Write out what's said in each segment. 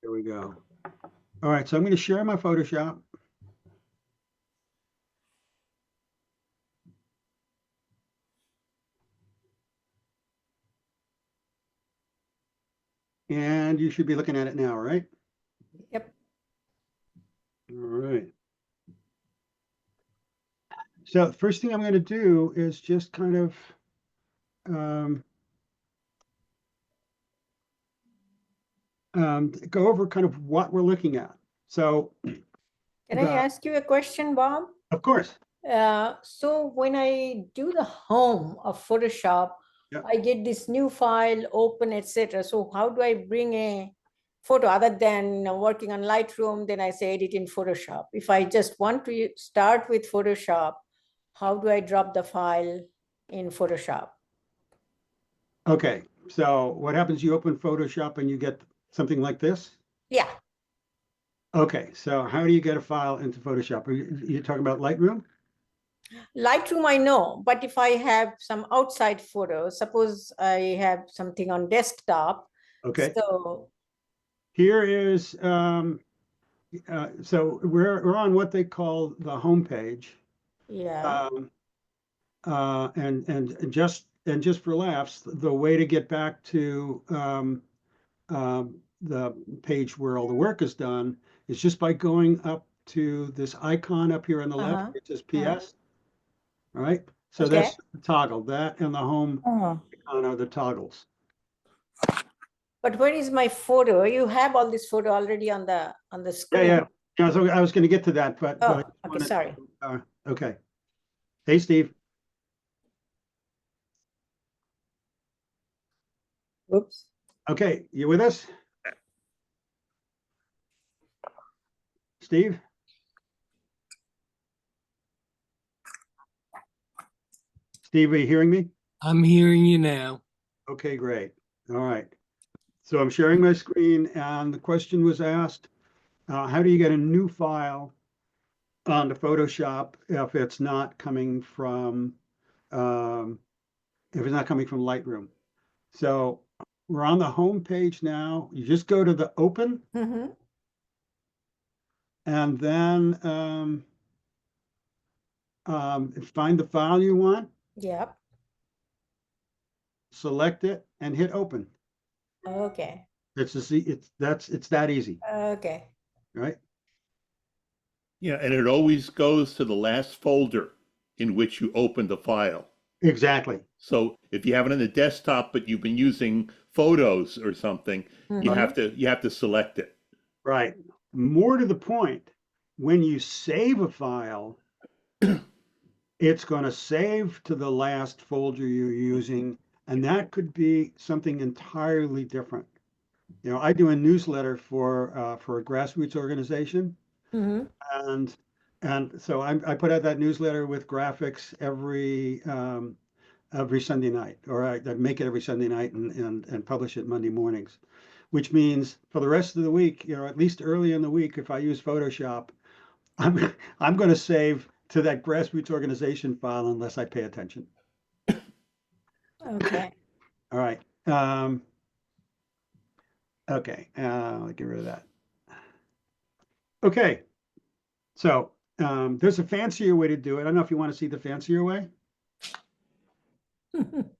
Here we go. All right, so I'm going to share my Photoshop. And you should be looking at it now, right? Yep. All right. So the first thing I'm going to do is just kind of go over kind of what we're looking at. So, Can I ask you a question, Bob? Of course. So when I do the home of Photoshop, Yep. I get this new file, open, etc. So how do I bring a photo other than working on Lightroom? Then I say edit in Photoshop. If I just want to start with Photoshop, how do I drop the file in Photoshop? Okay, so what happens? You open Photoshop and you get something like this? Yeah. Okay, so how do you get a file into Photoshop? Are you talking about Lightroom? Lightroom, I know, but if I have some outside photos, suppose I have something on desktop. Okay. So Here is so we're on what they call the home page. yeah. And just for laughs, the way to get back to the page where all the work is done is just by going up to this icon up here on the left, which says PS. All right. So Okay. that's the toggle. That and the home icon are the toggles. But where is my photo? You have all this photo already on the screen. Yeah. So I was going to get to that, but Okay, sorry. Okay. Hey, Steve. Oops. Okay, you with us? Steve? Steve, are you hearing me? I'm hearing you now. Okay, great. All right. So I'm sharing my screen, and the question was asked, how do you get a new file onto Photoshop if it's not coming from Lightroom? So we're on the home page now. You just go to the open, and then find the file you want. Yep. Select it and hit open. Okay. It's that easy, Okay. right? Yeah, and it always goes to the last folder in which you opened the file. Exactly. So if you have it on the desktop, but you've been using photos or something, you have to select it. Right. More to the point, when you save a file, it's going to save to the last folder you're using, and that could be something entirely different. You know, I do a newsletter for a grassroots organization, and so I put out that newsletter with graphics every Sunday night, or I make it every Sunday night and publish it Monday mornings, which means for the rest of the week, you know, at least early in the week, if I use Photoshop, I'm going to save to that grassroots organization file unless I pay attention. Okay. All right. Okay. I'll get rid of that. Okay. So there's a fancier way to do it. I don't know if you want to see the fancier way.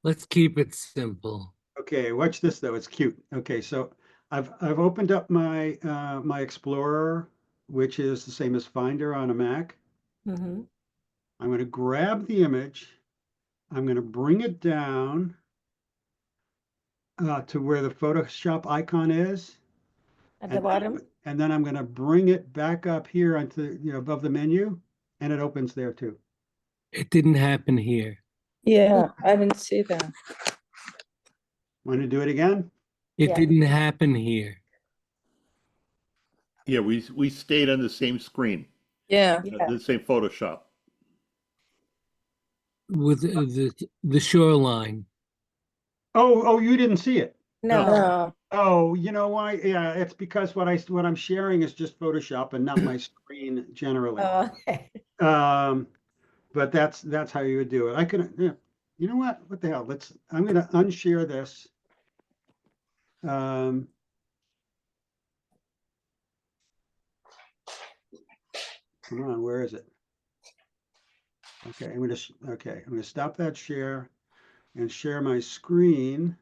Let's keep it simple. Okay, watch this though. It's cute. Okay, so I've opened up my my Explorer, which is the same as Finder on a Mac. I'm going to grab the image. I'm going to bring it down to where the Photoshop icon is. At the bottom. And then I'm going to bring it back up here onto, you know, above the menu, and it opens there too. It didn't happen here. Yeah, I didn't see that. Want to do it again? It didn't happen here. Yeah, we stayed on the same screen, Yeah. the same Photoshop. With the shoreline. Oh, you didn't see it. No. Oh, you know why? Yeah, it's because what I'm sharing is just Photoshop and not my screen generally. Okay. But that's how you would do it. I could, yeah. You know what? What the hell? I'm going to unshare this. Come on, where is it? Okay, I'm gonna stop that share and share my screen.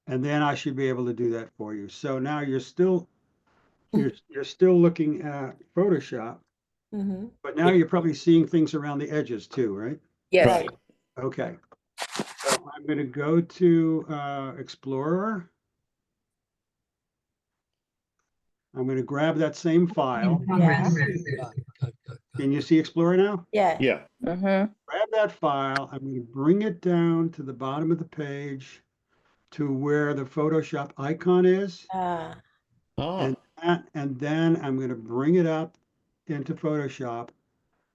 And then I should be able to do that for you. So now you're still looking at Photoshop, Mhm. but now you're probably seeing things around the edges too, right? Yes. Right. Okay. So I'm going to go to Explorer. I'm going to grab that same file. Yeah. Can you see Explorer now? Yeah. Yeah. Mm-hmm. Grab that file. I'm going to bring it down to the bottom of the page to where the Photoshop icon is. Ah, Ah. And then I'm going to bring it up into Photoshop.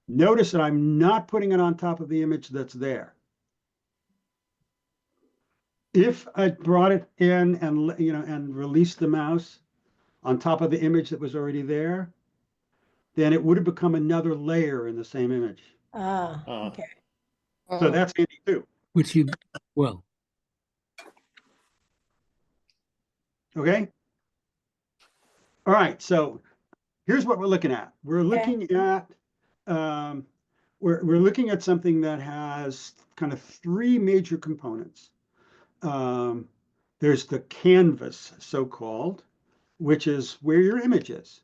Notice that I'm not putting it on top of the image that's there. If I brought it in and and released the mouse on top of the image that was already there, then it would have become another layer in the same image. Ah. okay. So that's handy too. Which you, well, Okay. All right. So here's what we're looking at. We're looking at we're looking at something that has kind of three major components. There's the canvas, so-called, which is where your image is.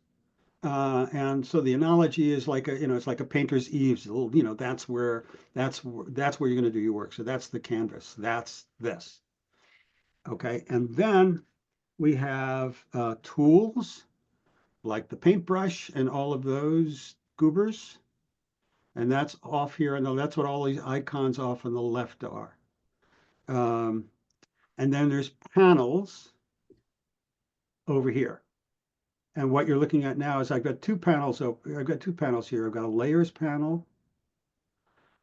And so the analogy is like it's like a painter's easel. That's where you're going to do your work. So that's the canvas. That's this. Okay. And then we have tools like the paintbrush and all of those goobers. And that's off here. And that's what all these icons off on the left are. And then there's panels over here. And what you're looking at now is I've got two panels. I've got two panels here. I've got a layers panel.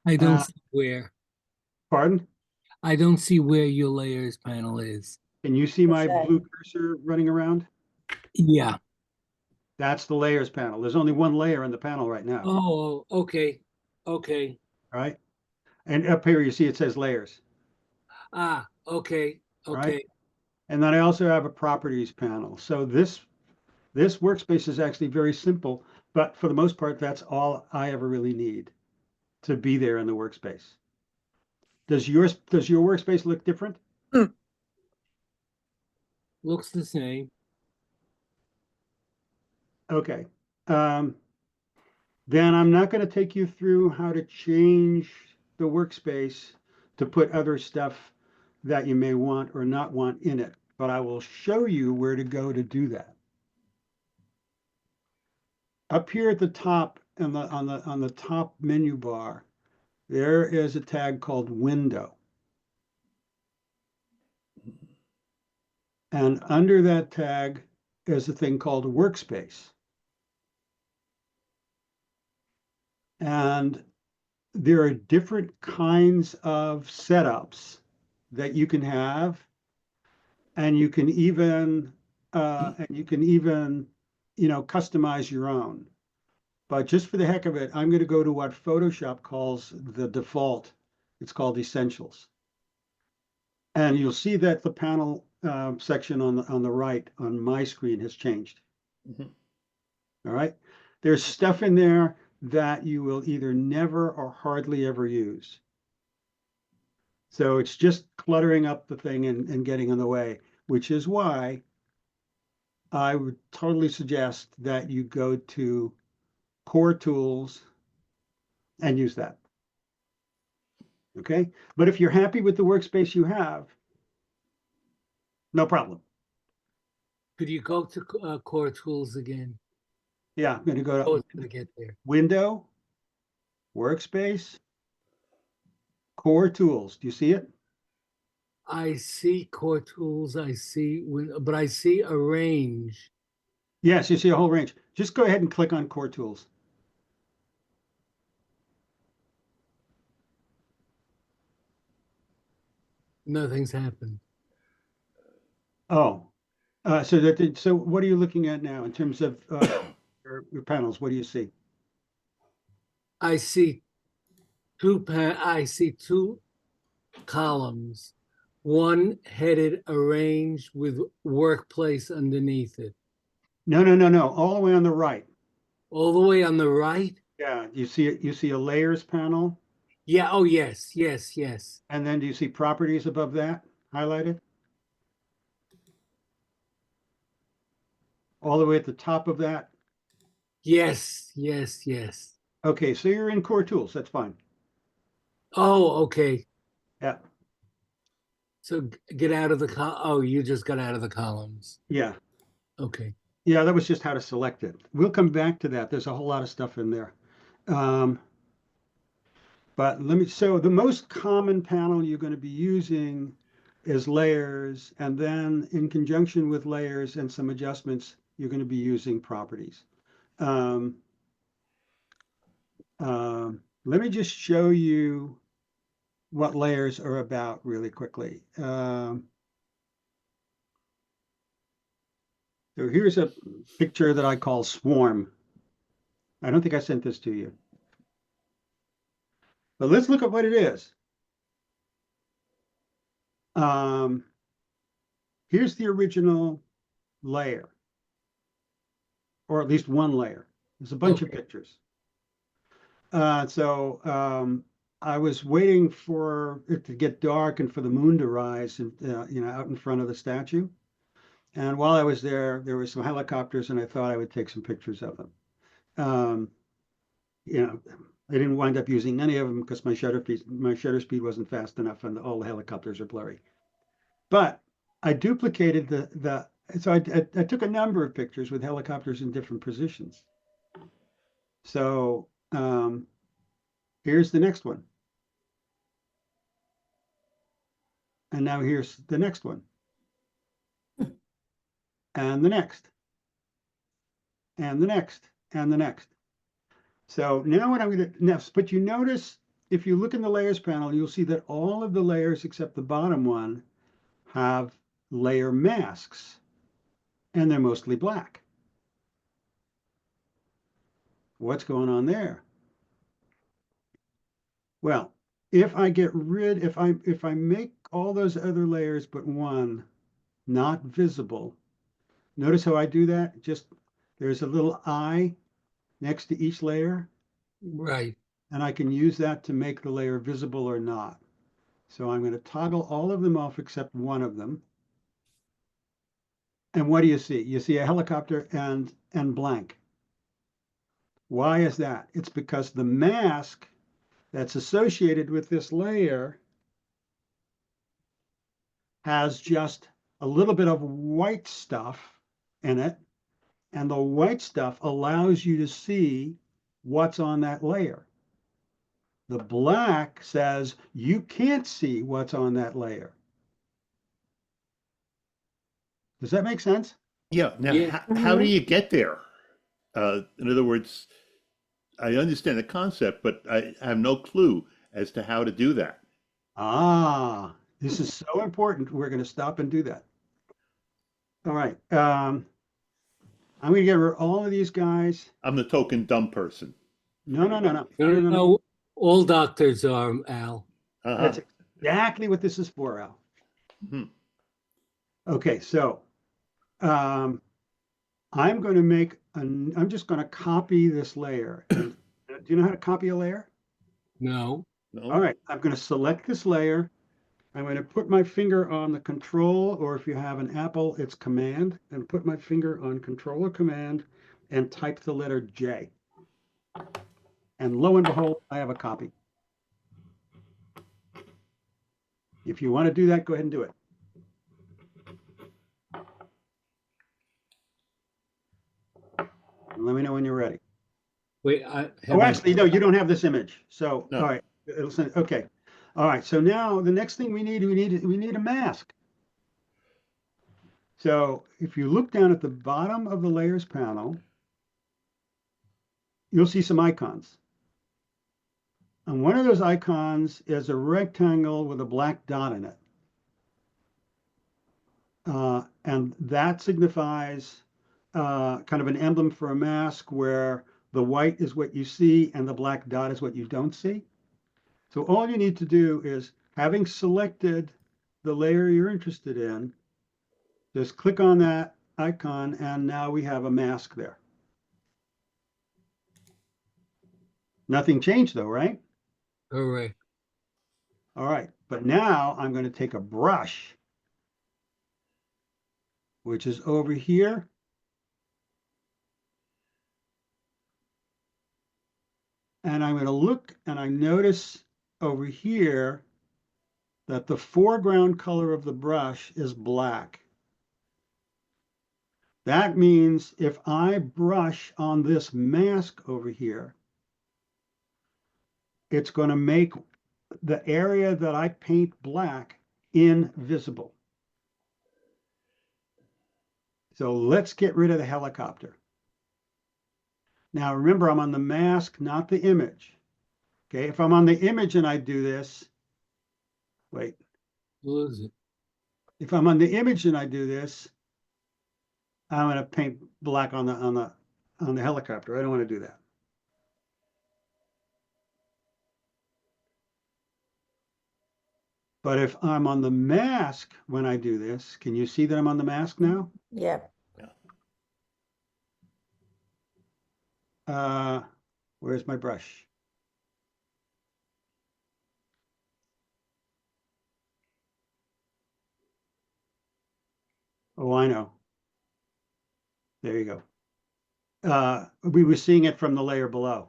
I don't see where. Pardon? I don't see where your layers panel is. Can you see my What's that? blue cursor running around? Yeah. That's the layers panel. There's only one layer in the panel right now, Oh, okay. Okay. right? And up here, you see it says layers, Ah, okay. right? Okay. And then I also have a properties panel. So this workspace is actually very simple, but for the most part, that's all I ever really need to be there in the workspace. Does your workspace look different? Looks the same. Okay. Then I'm not going to take you through how to change the workspace to put other stuff that you may want or not want in it, but I will show you where to go to do that. Up here at the top on the top menu bar, there is a tag called Window. And under that tag is a thing called Workspace. And there are different kinds of setups that you can have, and you can even customize your own. But just for the heck of it, I'm going to go to what Photoshop calls the default. It's called Essentials. And you'll see that the panel section on the right on my screen has changed. Mhm. All right. There's stuff in there that you will either never or hardly ever use. So it's just cluttering up the thing and getting in the way, which is why I would totally suggest that you go to Core Tools and use that. Okay. But if you're happy with the workspace you have, no problem. Could you go to Core Tools again? Yeah, I'm going to go Oh, to it's gonna get there. Window, Workspace, Core Tools. Do you see it? I see Core Tools. But I see Arrange. Yes, you see a whole range. Just go ahead and click on Core Tools. Nothing's happened. Oh, so what are you looking at now in terms of your panels? What do you see? I see two columns, one headed Arrange with Workplace underneath it. No, all the way on the right. All the way on the right? Yeah, you see it, you see a layers panel, Yeah, oh, yes, yes, yes. and then do you see properties above that highlighted? All the way at the top of that. Yes, yes, yes. Okay, so you're in core tools, that's fine. Oh, okay. Yeah, So get out of the oh, you just got out of the columns. yeah, Okay. yeah, that was just how to select it. We'll come back to that. There's a whole lot of stuff in there. Um, but so the most common panel you're going to be using is layers, and then in conjunction with layers and some adjustments, you're going to be using properties. Um, let me just show you what layers are about really quickly. So here's a picture that I call swarm. I don't think I sent this to you. But let's look at what it is. Um, here's the original layer, or at least one layer. There's a bunch of Okay. pictures. I was waiting for it to get dark and for the moon to rise, and out in front of the statue. And while I was there were some helicopters, and I thought I would take some pictures of them. Um, I didn't wind up using any of them because my shutter speed wasn't fast enough, and all the helicopters are blurry. But I duplicated so I took a number of pictures with helicopters in different positions. So here's the next one. And now here's the next one. And the next. And the next. And the next. So now what I'm going to next, but you notice if you look in the layers panel, you'll see that all of the layers except the bottom one have layer masks, and they're mostly black. What's going on there? Well, if I make all those other layers but one not visible, notice how I do that? Just there's a little eye next to each layer, Right. and I can use that to make the layer visible or not. So I'm going to toggle all of them off except one of them. And what do you see? You see a helicopter and blank. Why is that? It's because the mask that's associated with this layer has just a little bit of white stuff in it, and the white stuff allows you to see what's on that layer. The black says you can't see what's on that layer. Does that make sense? Yeah. Now, Yeah. how do Mhm. you get there? In other words, I understand the concept, but I have no clue as to how to do that. Ah, this is so important. We're going to stop and do that. All right. I'm going to get rid of all of these guys. I'm the token dumb person. No. No, all doctors are, Al. That's Uh-huh. exactly what this is for, Al. Hmm. Okay, so I'm going to I'm just going to copy this layer. And do you know how to copy a layer? No. All No. right, I'm going to select this layer. I'm going to put my finger on the control, or if you have an Apple, it's command, and put my finger on control or command and type the letter J. And lo and behold, I have a copy. If you want to do that, go ahead and do it. And let me know when you're ready. Wait, Oh, actually, no, you don't have this image. So, No. all right, okay. All right, so now the next thing we need a mask. So if you look down at the bottom of the layers panel, you'll see some icons. And one of those icons is a rectangle with a black dot in it. And that signifies kind of an emblem for a mask where the white is what you see and the black dot is what you don't see. So all you need to do is, having selected the layer you're interested in, just click on that icon, and now we have a mask there. Nothing changed though, right? Correct. All right, but now I'm going to take a brush, which is over here. And I'm going to look and I notice over here that the foreground color of the brush is black. That means if I brush on this mask over here, it's going to make the area that I paint black invisible. So let's get rid of the helicopter. Now remember, I'm on the mask, not the image. Okay, if I'm on the image and I do this, wait, Lose it. if I'm on the image and I do this, I'm going to paint black on the helicopter. I don't want to do that. But if I'm on the mask when I do this, can you see that I'm on the mask now? Yeah. Where's my brush? Oh, I know. There you go. We were seeing it from the layer below.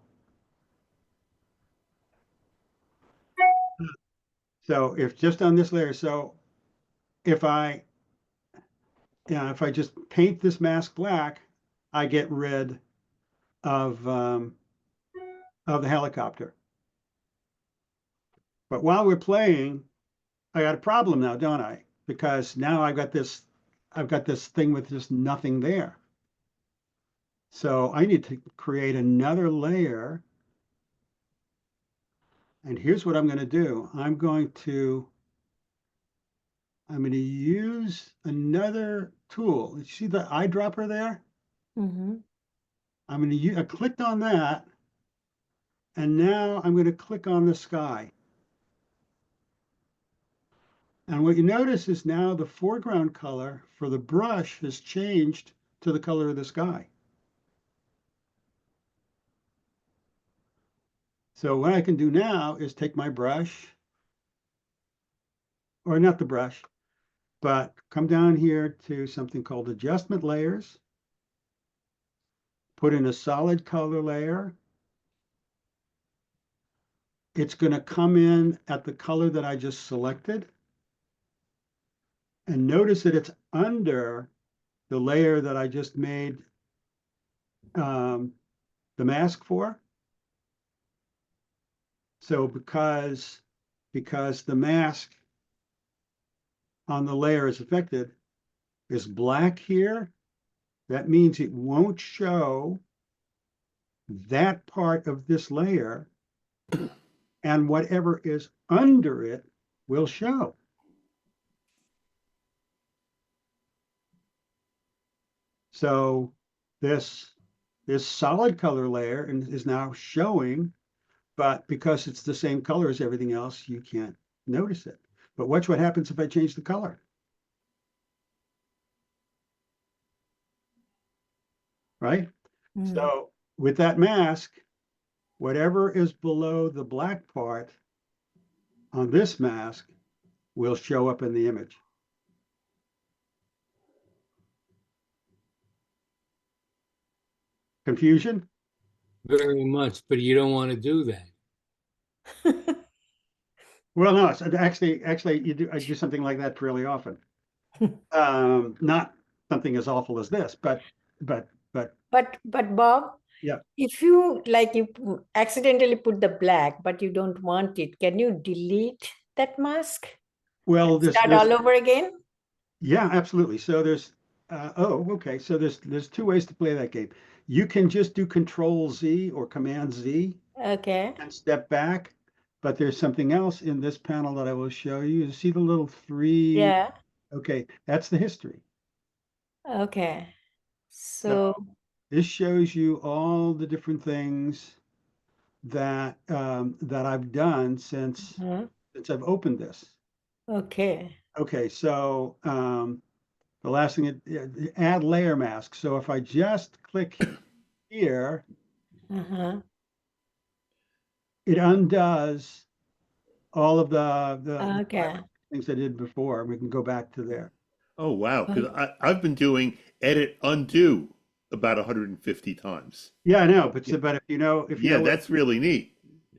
So if just on this layer, so if I just paint this mask black, I get rid of the helicopter. But while we're playing, I got a problem now, don't I? Because now I've got this thing with just nothing there. So I need to create another layer. And here's what I'm going to do. I'm going to use another tool. You see the eyedropper there? Mm-hmm. I clicked on that. And now I'm going to click on the sky. And what you notice is now the foreground color for the brush has changed to the color of the sky. So what I can do now is take my brush, or not the brush, but come down here to something called adjustment layers, put in a solid color layer. It's going to come in at the color that I just selected. And notice that it's under the layer that I just made the mask for. So because the mask on the layer is affected is black here, that means it won't show that part of this layer, and whatever is under it will show. So this solid color layer is now showing, but because it's the same color as everything else, you can't notice it. But watch what happens if I change the color. Right? Mm. So with that mask, whatever is below the black part on this mask will show up in the image. Confusion? Very much, but you don't want to do that. Well, no, actually, I do something like that fairly often. Not something as awful as this, but But Bob, yeah. if you accidentally put the black, but you don't want it, can you delete that mask? Well, Start all over again? yeah, absolutely. So there's okay. So there's two ways to play that game. You can just do Control Z or Command Z Okay. and step back, but there's something else in this panel that I will show you. You see the little three? Yeah. Okay, that's the history. Okay. So This shows you all the different things that that I've done since I've opened this. okay. Okay, so The last thing, add layer mask. So if I just click here, Uh-huh. it undoes all of the Okay. things I did before. We can go back to there. Oh, wow. Because Okay. I've been doing edit undo about 150 times. Yeah, I know, Yeah, but if you know, yeah, what, that's really neat.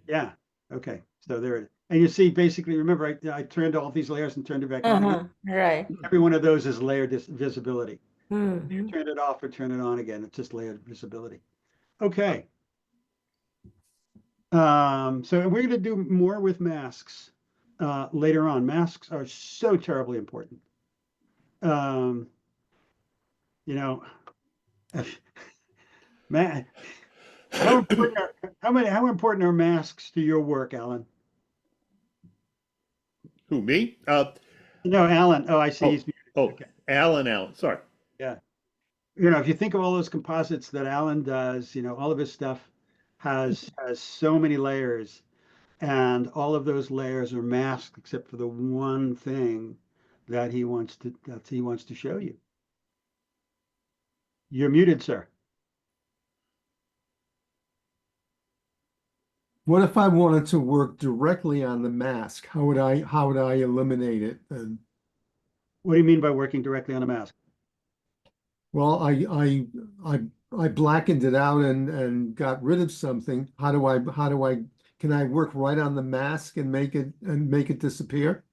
yeah, okay. So there, and you see, basically, remember, I turned all these layers and turned it back on again. Uh-huh. Right. Every one of those is layer visibility. Mhm. Turn it off or turn it on again. It's just layered visibility. Okay. So we're going to do more with masks later on. Masks are so terribly important. Um, you know, man, how important how important are masks to your work, Alan? Who, me? No, Alan. Oh, I see. Oh, He's muted. oh, Okay. Alan. Sorry. Yeah. You know, if you think of all those composites that Alan does, all of his stuff has so many layers, and all of those layers are masked except for the one thing that he wants to show you. You're muted, sir. What if I wanted to work directly on the mask? How would I eliminate it? And What do you mean by working directly on a mask? well, I I blackened it out and got rid of something. How do I can I work right on the mask and make it disappear?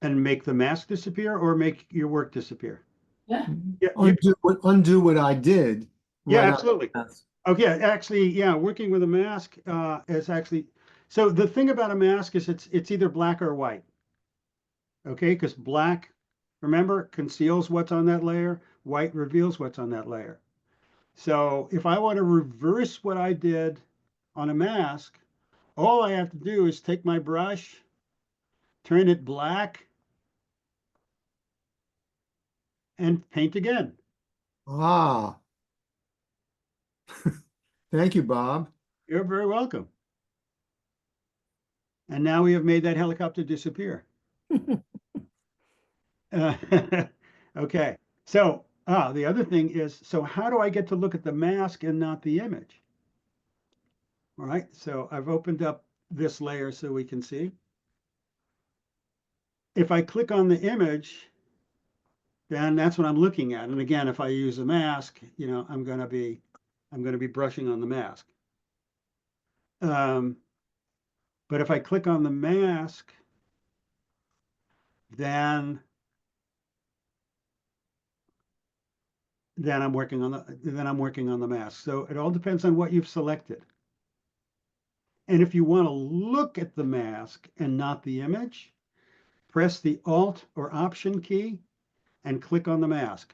And make the mask disappear or make your work disappear? Yeah. Yeah, Undo what I did yeah, right on absolutely. the mask. Okay, actually, yeah, working with a mask is actually, so the thing about a mask is it's either black or white. Okay, because black, remember, conceals what's on that layer, white reveals what's on that layer. So if I want to reverse what I did on a mask, all I have to do is take my brush, turn it black, and paint again. Ah, thank you, Bob. You're very welcome. And now we have made that helicopter disappear. Uh, okay, so the other thing is, so how do I get to look at the mask and not the image? All right, so I've opened up this layer so we can see. If I click on the image, then that's what I'm looking at. And again, if I use a mask, I'm going to be brushing on the mask. But if I click on the mask, then I'm working on the mask. So it all depends on what you've selected. And if you want to look at the mask and not the image, press the Alt or Option key and click on the mask.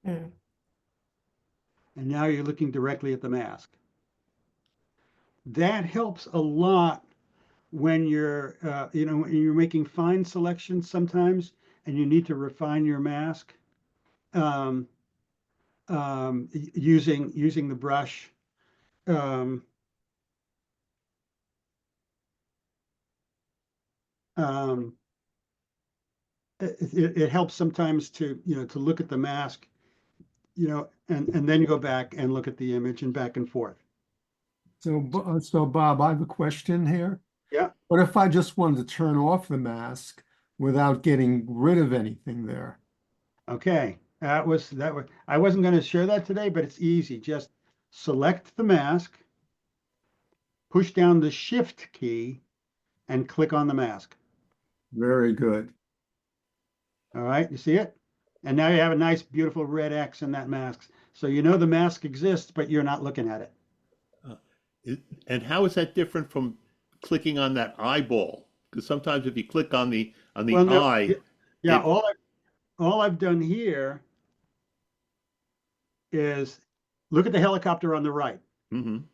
Mm. And now you're looking directly at the mask. That helps a lot when you're, when you're making fine selections sometimes and you need to refine your mask um, using the brush. Um, um, it helps sometimes to to look at the mask, and then go back and look at the image and back and forth. So Bob, I have a question here. Yeah. What if I just wanted to turn off the mask without getting rid of anything there? Okay. That was I wasn't going to share that today, but it's easy. Just select the mask, push down the Shift key, and click on the mask. Very good. All right, you see it? And now you have a nice, beautiful red X in that mask. So you know the mask exists, but you're not looking at it. And how is that different from clicking on that eyeball? Because sometimes if you click on the Well, no, eye, yeah, it, all I've done here is look at the helicopter on the right. mhm.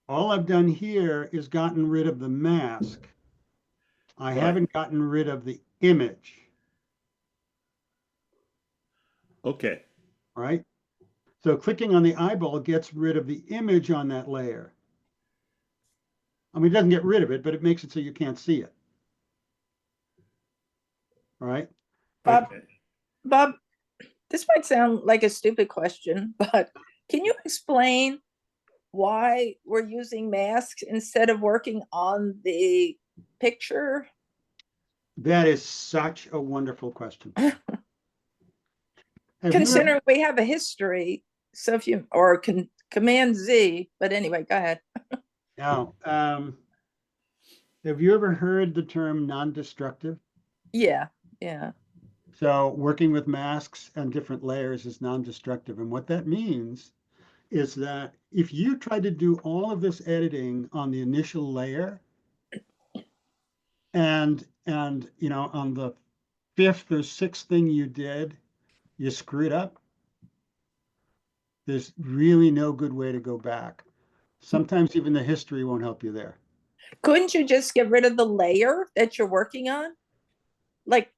All I've done here is gotten rid of the mask. I Right. haven't gotten rid of the image, Okay. right? So clicking on the eyeball gets rid of the image on that layer. I mean, it doesn't get rid of it, but it makes it so you can't see it. All right. Bob, Okay. Bob, this might sound like a stupid question, but can you explain why we're using masks instead of working on the picture? That is such a wonderful question. Have you ever, Considering we have a history, so if you, or Command Z, but anyway, go ahead. now, have you ever heard the term non-destructive? Yeah, yeah. So working with masks and different layers is non-destructive. And what that means is that if you try to do all of this editing on the initial layer and you know, on the fifth or sixth thing you did, you screwed up, there's really no good way to go back. Sometimes even the history won't help you there. Couldn't you just get rid of the layer that you're working on? Like,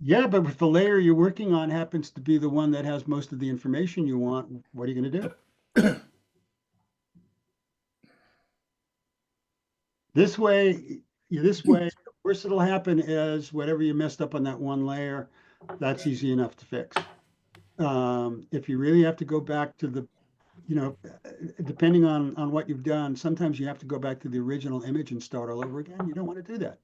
Yeah, but if the layer you're working on happens to be the one that has most of the information you want, what are you going to do? This way, the worst that'll happen is whatever you messed up on that one layer, that's easy enough to fix. If you really have to go back to the, you know, depending on what you've done, sometimes you have to go back to the original image and start all over again. You don't want to do that.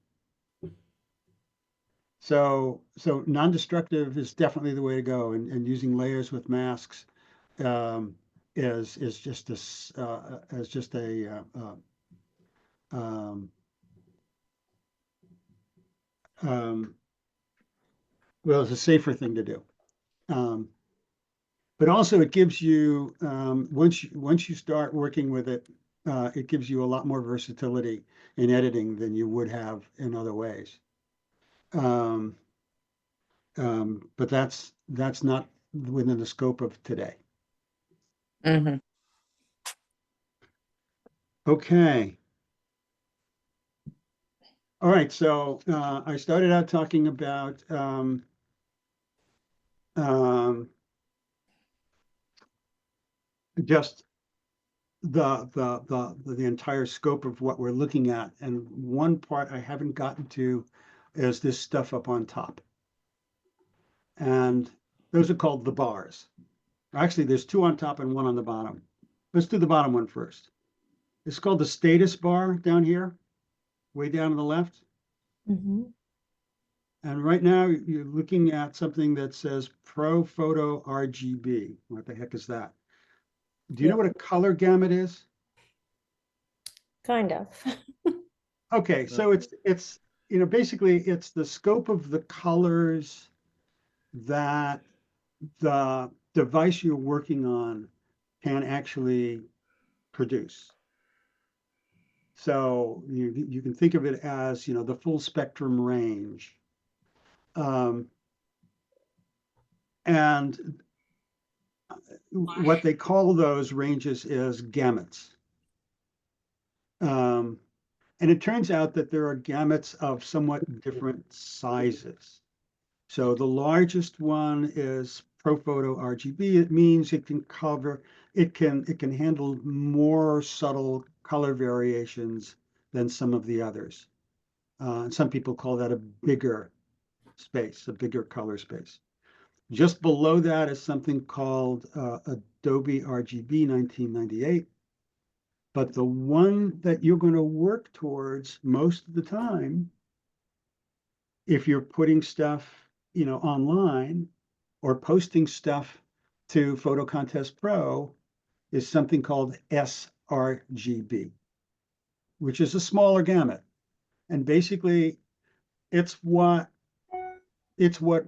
So non-destructive is definitely the way to go, and using layers with masks is just um, um, well, it's a safer thing to do. But also it gives you once you start working with it, it gives you a lot more versatility in editing than you would have in other ways. But that's not within the scope of today. mhm. Okay. All right. So I started out talking about just the entire scope of what we're looking at, and one part I haven't gotten to is this stuff up on top, and those are called the bars. Actually, there's two on top and one on the bottom. Let's do the bottom one first. It's called the status bar down here, way down to the left. Mhm. And right now you're looking at something that says Pro Photo RGB. What the heck is that? Do you know Yeah. what a color gamut is? Kind of. Okay, so it's you know, basically it's the scope of the colors that the device you're working on can actually produce. So you can think of it as, you know, the full spectrum range. Um, and what they call those ranges is gamuts. Um, and it turns out that there are gamuts of somewhat different sizes. So the largest one is ProPhoto RGB. It means it can cover, it can handle more subtle color variations than some of the others. And some people call that a bigger space, a bigger color space. Just below that is something called Adobe RGB 1998. But the one that you're going to work towards most of the time, if you're putting stuff, you know, online or posting stuff to Photo Contest Pro, is something called sRGB, which is a smaller gamut. And basically, it's what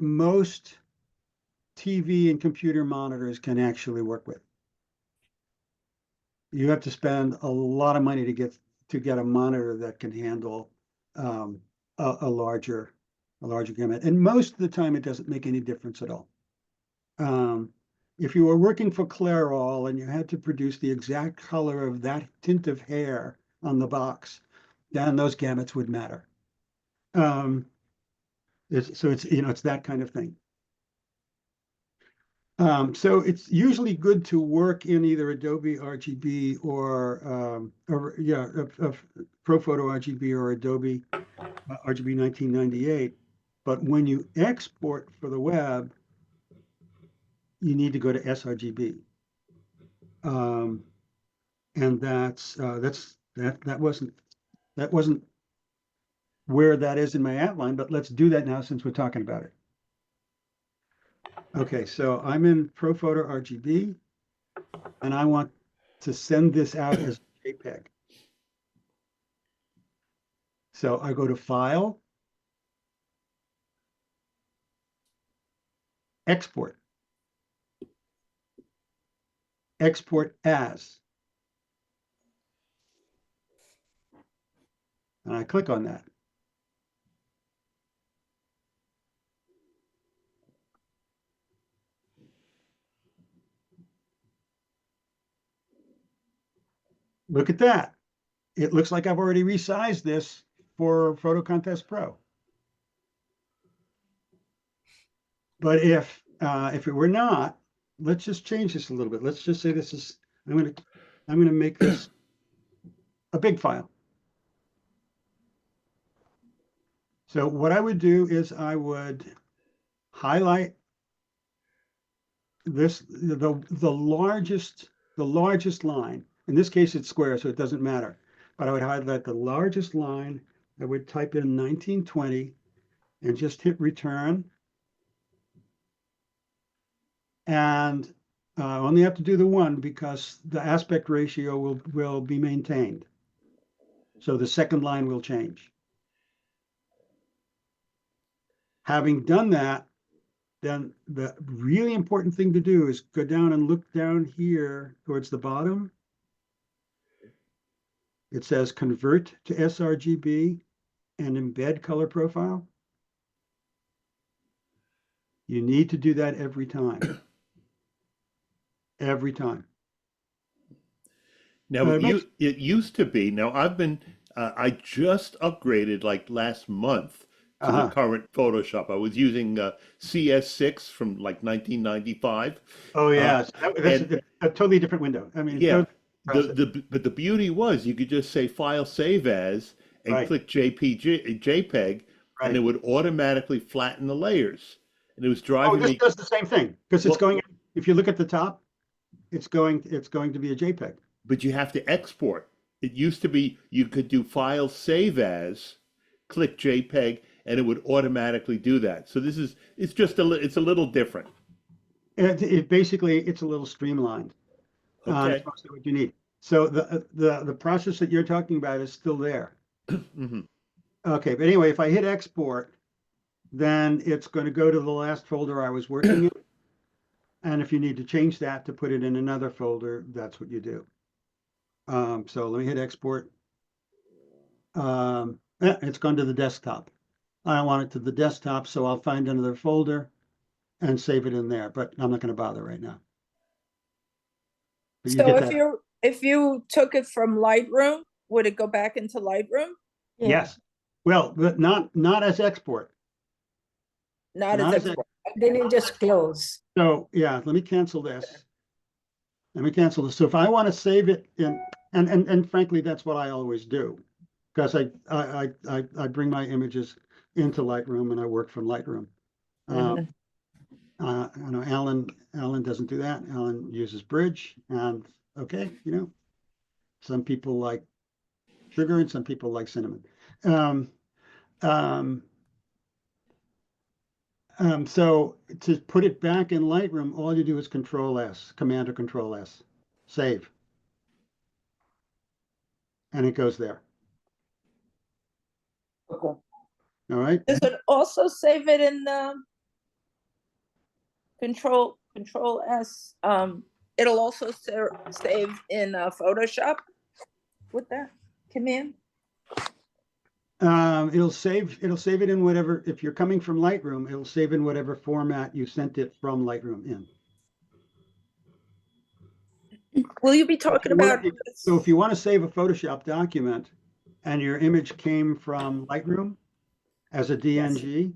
most TV and computer monitors can actually work with. You have to spend a lot of money to get a monitor that can handle um, a larger gamut. And most of the time, it doesn't make any difference at all. If you were working for Clairol and you had to produce the exact color of that tint of hair on the box, then those gamuts would matter. So it's, you know, it's that kind of thing. So it's usually good to work in either Adobe RGB or ProPhoto RGB or Adobe RGB 1998. But when you export for the web, you need to go to sRGB. And that wasn't where that is in my outline, but let's do that now since we're talking about it. Okay, so I'm in ProPhoto RGB, and I want to send this out as JPEG. So I go to File, Export, Export As. And I click on that. Look at that. It looks like I've already resized this for Photo Contest Pro. But if it were not, let's just change this a little bit. Let's just say this is, I'm gonna make this a big file. So what I would do is I would highlight this, the largest line. In this case, it's square, so it doesn't matter. But I would highlight the largest line. I would type in 1920 and just hit return. And I only have to do the one because the aspect ratio will be maintained. So the second line will change. Having done that, then the really important thing to do is go down and look down here towards the bottom. It says convert to sRGB and embed color profile. You need to do that every time. Every time. Now, it it used to be, now I just upgraded like last month to the current Photoshop. I was using CS6 from like 1995. Oh yeah, that's and a totally different window. I mean, yeah, totally but the beauty was you could just say File Save As and right, click JPEG, and it right. would automatically flatten the layers. And it was Oh, driving this me. does the same thing because it's Well, going. If you look at the top, it's going to be a JPEG. but you have to export. It used to be you could do File Save As, click JPEG, and it would automatically do that. So it's just it's a little different. It basically it's a little streamlined. Okay. It's mostly what you need. So the process that you're talking about is still there. Hmm. Okay, but anyway, if I hit export, then it's going to go to the last folder I was working in. And if you need to change that to put it in another folder, that's what you do. So let me hit export. It's gone to the desktop. I don't want it to the desktop, so I'll find another folder and save it in there, but I'm not going to bother right now. But you So get that. if you took it from Lightroom, would it go back into Lightroom? Yeah. Yes. Well, but not as export. Not Not as as export. Then you just close. So yeah, let me cancel this. Let me cancel this. So if I want to save it in, and frankly, that's what I always do, because I bring my images into Lightroom and I work from Lightroom. Mhm. You know, Alan doesn't do that. Alan uses Bridge, and okay, you know, some people like sugar and some people like cinnamon. Um, um, so to put it back in Lightroom, all you do is Control S, Command or Control S, save, and it goes there. Okay. All right. Does it also save it in the Control S? It'll also save in Photoshop with that command. It'll save it in whatever, if you're coming from Lightroom, it'll save in whatever format you sent it from Lightroom in. Will you be talking about So if you want to save a Photoshop document and your image came from Lightroom as a DNG,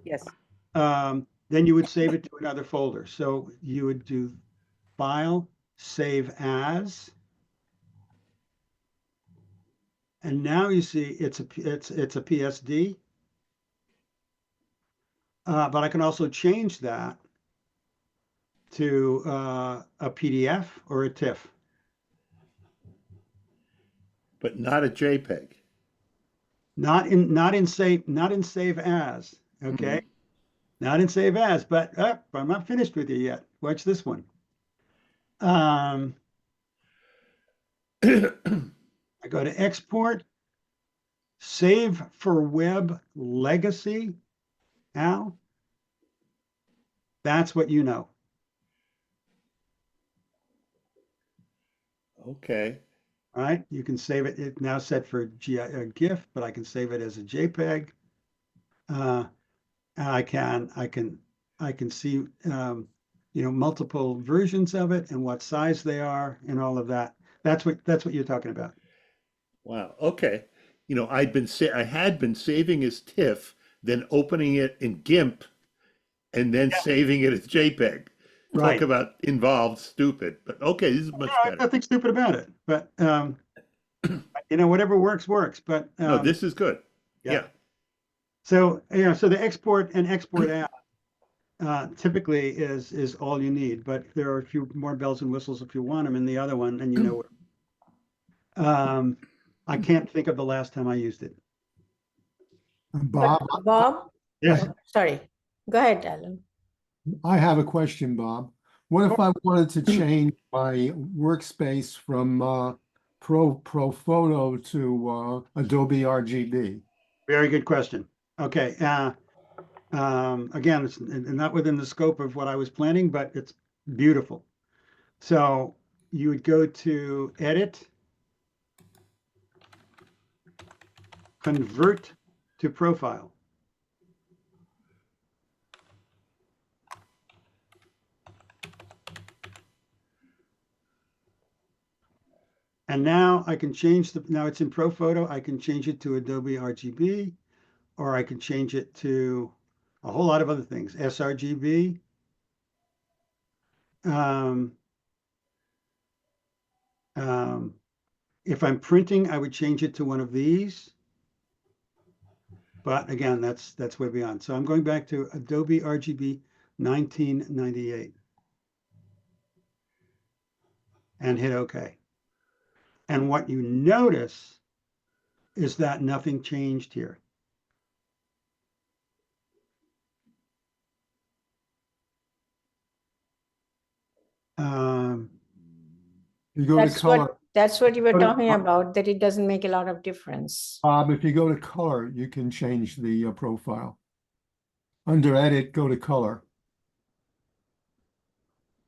Yes. then you would save it to another folder. So you would do File, Save As. And now you see it's a PSD. but I can also change that to a PDF or a TIFF. But not a JPEG. Not in save as, okay? Not in save as, but I'm not finished with you yet. Watch this one. I go to export, save for web legacy. Al, that's what you know. Okay. All right, you can save it. It's now set for GIF, but I can save it as a JPEG. And I can see multiple versions of it and what size they are and all of that. That's what you're talking about. Wow. Okay. I had been saving as TIFF, then opening it in GIMP, and then saving it as JPEG. Talk Right. about involved stupid. But okay, this is much No, better. nothing stupid about it. But whatever works. But No, this is good. Yeah. So so the export and export out typically is all you need. But there are a few more bells and whistles if you want them in the other one, and you know where. I can't think of the last time I used it. Bob, Bob? Yes. Oh, sorry. Go ahead, Alan. I have a question, Bob. What if I wanted to change my workspace from Photo to Adobe RGB? Very good question. Okay. Again, it's not within the scope of what I was planning, but it's beautiful. So you would go to Edit, Convert to Profile. And now I can change now it's in ProPhoto, I can change it to Adobe RGB, or I can change it to a whole lot of other things, sRGB. If I'm printing, I would change it to one of these. But again, that's way beyond. So I'm going back to Adobe RGB 1998 and hit OK. And what you notice is that nothing changed here. You go to color, That's what you were Go to talking color. about, that it doesn't make a lot of difference. Bob, if you go to color, you can change the profile. Under edit, go to color.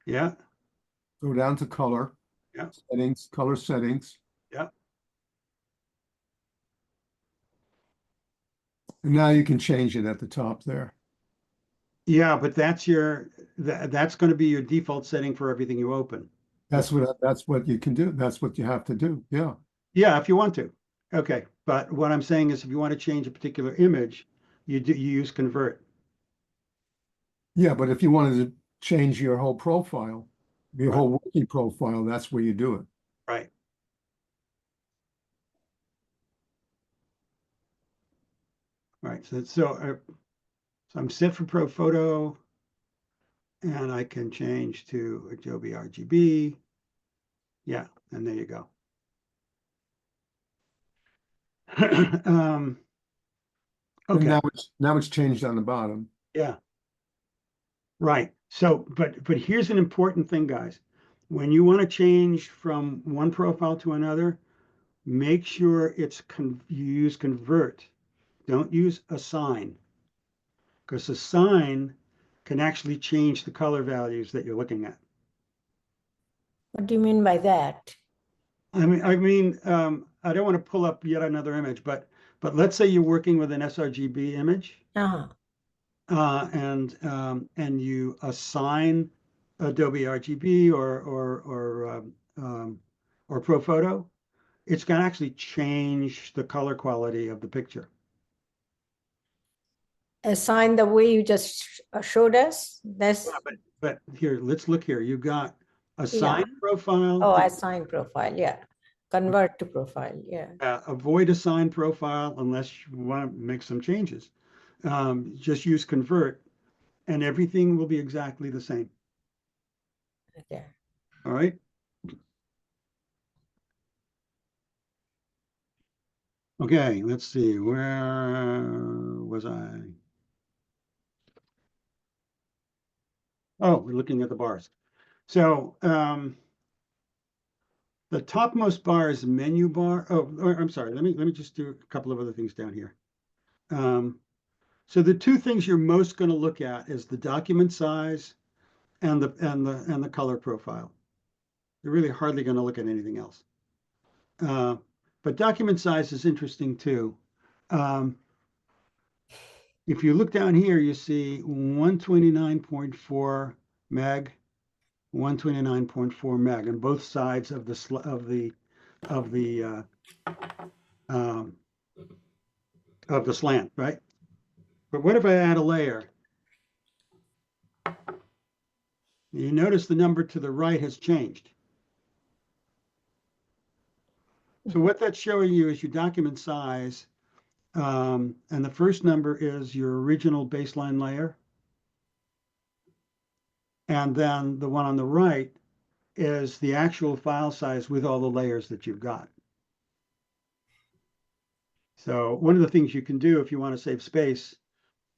Yeah, Go down to color. Yeah. Settings, color settings. Yeah. And now you can change it at the top there. yeah, but that's going to be your default setting for everything you open. That's what you can do. That's what you have to do. Yeah. Yeah, if you want to. Okay, but what I'm saying is if you want to change a particular image, you use convert. Yeah, but if you wanted to change your whole profile, your Right. whole working profile, that's where you do it. Right. Right. So I'm set for ProPhoto, and I can change to Adobe RGB. Yeah, and there you go. And Okay. now it's changed on the bottom. Yeah. Right. So, but here's an important thing, guys. When you want to change from one profile to another, make sure you use convert. Don't use assign, because assign can actually change the color values that you're looking at. What do you mean by that? I mean, I don't want to pull up yet another image, but let's say you're working with an sRGB image. Uh-huh. And you assign Adobe RGB or ProPhoto, it's going to actually change the color quality of the picture. Assign the way you just showed us. That's But here, let's look here. You've got assign profile. assign profile. Yeah. Convert to profile. Yeah. Avoid assign profile unless you want to make some changes. Just use convert and everything will be exactly the same. Okay. All right. Okay, let's see, where was I? Oh, we're looking at the bars. So the topmost bar is menu bar. Oh, I'm sorry. Let me just do a couple of other things down here. So the two things you're most going to look at is the document size and the color profile. You're really hardly going to look at anything else. But document size is interesting too. If you look down here, you see 129.4 meg, 129.4 meg on both sides of the slant, right? But what if I add a layer? You notice the number to the right has changed. So what that's showing you is your document size, and the first number is your original baseline layer. And then the one on the right is the actual file size with all the layers that you've got. So one of the things you can do if you want to save space,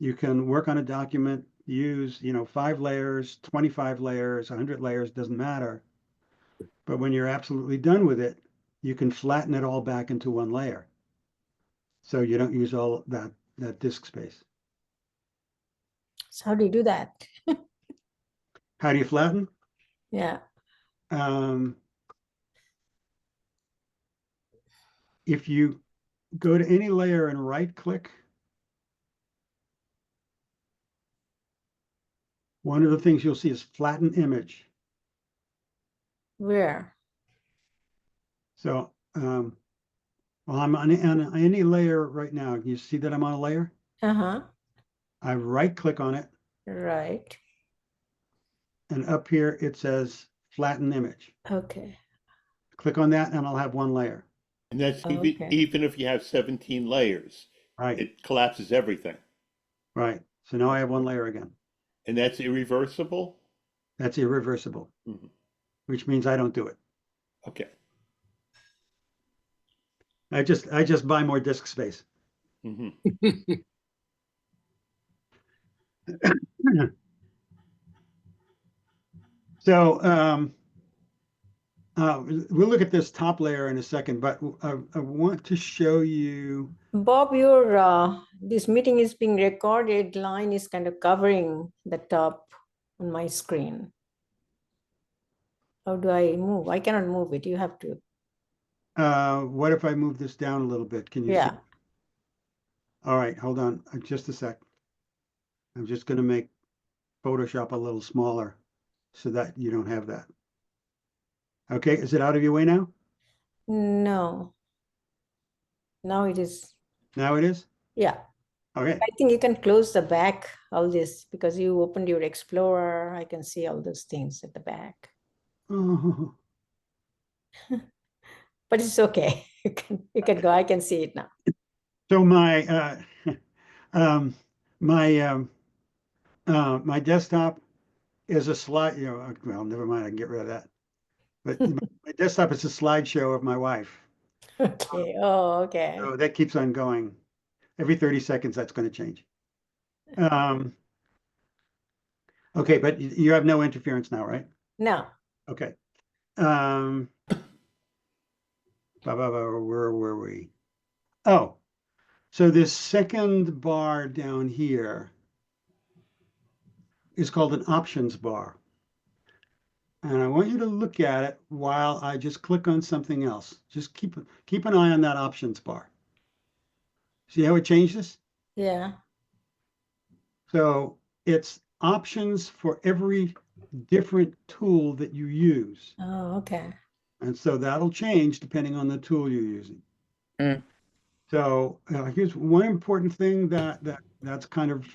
you can work on a document, use, 5 layers, 25 layers, 100 layers, doesn't matter. But when you're absolutely done with it, you can flatten it all back into one layer. So you don't use all that disk space. So how do you do that? How do you flatten? Yeah. If you go to any layer and right click, one of the things you'll see is flatten image. Where? So well, I'm on any layer right now. You see that I'm on a layer? Uh-huh. I right click on it, Right. and up here it says flatten image. Okay. Click on that and I'll have one layer. And that's Okay. even if you have 17 layers, Right, it collapses everything. right. So now I have one layer again. And that's irreversible? That's irreversible, Mhm. which means I don't do it. Okay. I just buy more disk space. hmm So we'll look at this top layer in a second, but I want to show you. Bob, your this meeting is being recorded. Line is kind of covering the top on my screen. How do I move? I cannot move it. You have to. What if I move this down a little bit? Can you see? Yeah. All right, hold on just a sec. I'm just going to make Photoshop a little smaller so that you don't have that. Okay, is it out of your way now? No. Now it is. Now it is? Yeah. Okay. I think you can close the back, all this, because you opened your Explorer. I can see all those things at the back. Oh, But it's okay. You can go. I can see it now. so my my desktop is a slide, well, never mind, I can get rid of that. But my desktop is a slideshow of my wife. Okay. Oh, okay. So that keeps on going. Every 30 seconds, that's going to change. Okay, but you have no interference now, right? No. Okay. Where were we? Oh, so this second bar down here is called an options bar. And I want you to look at it while I just click on something else. Just keep an eye on that options bar. See how it changes? Yeah. So it's options for every different tool that you use. Oh, okay. And so that'll change depending on the tool you're using. Mm. So here's one important thing that's kind of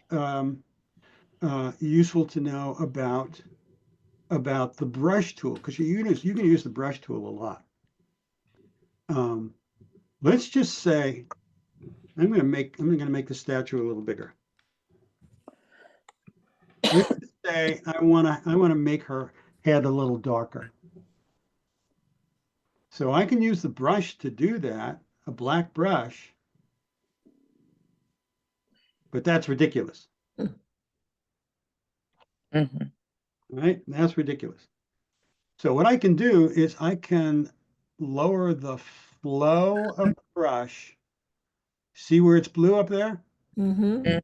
useful to know about the brush tool, because you can use the brush tool a lot. Let's just say I'm going to make the statue a little bigger. let's say I wanna make her head a little darker. So I can use the brush to do that, a black brush, but that's ridiculous, Mhm. right? That's ridiculous. So what I can do is I can lower the flow of the brush. See where it's blue up there? Mm-hmm.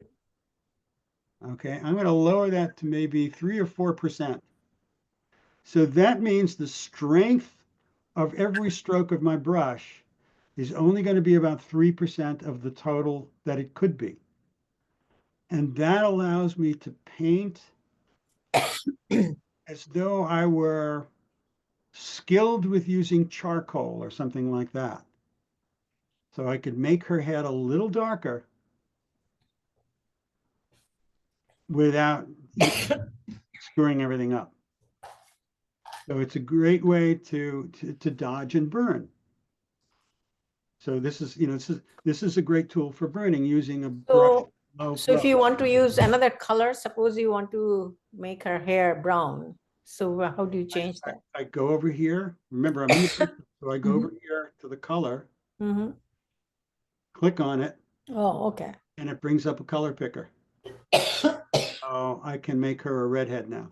Okay, I'm gonna lower that to maybe 3 or 4%. So that means the strength of every stroke of my brush is only going to be about 3% of the total that it could be. And that allows me to paint as though I were skilled with using charcoal or something like that. So I could make her head a little darker without screwing everything up. So it's a great way to dodge and burn. So this is, this is a great tool for burning using a brush. So if you want to use another color, suppose you want to make her hair brown. So how do you change that? I go over here. Remember, I'm in the picture, so I go over here to the color, Mm-hmm. click on it, Oh, okay. and it brings up a color picker. So I can make her a redhead now.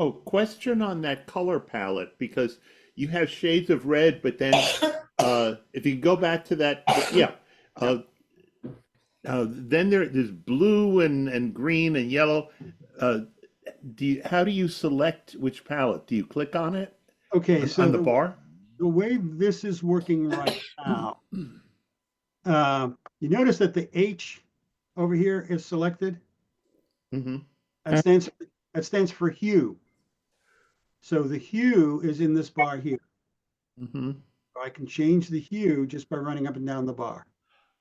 Oh, question on that color palette, because you have shades of red, but then if you go back to that, yeah, then there's blue and green and yellow. How do you select which palette? Do you click on it Okay, so on the bar? the way this is working right now, you notice that the H over here is selected. Mm-hmm. That stands for hue. So the hue is in this bar here. Mm-hmm. I can change the hue just by running up and down the bar.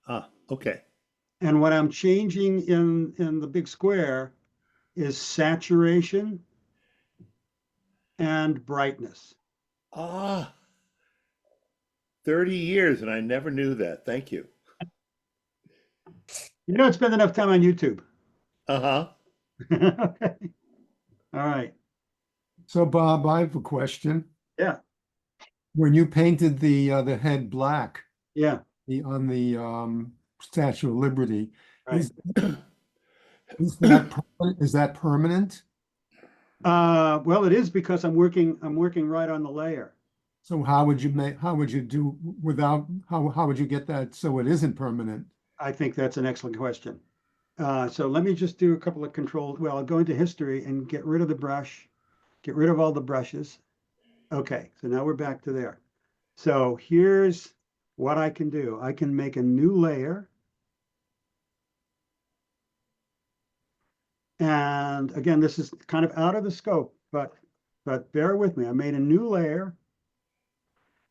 Ah, okay. And what I'm changing in the big square is saturation and brightness. Ah, 30 years and I never knew that. Thank you. You don't spend enough time on YouTube. Uh-huh. Okay. All right. So Bob, I have a question. Yeah. When you painted the head black Yeah. on the Statue of Liberty, Right. is that permanent? Well, it is because I'm working right on the layer. So how would you do without, how would you get that so it isn't permanent? I think that's an excellent question. So let me just do a couple of controls. Well, I'll go into history and get rid of the brush, get rid of all the brushes. Okay, so now we're back to there. So here's what I can do. I can make a new layer. And again, this is kind of out of the scope, but bear with me. I made a new layer.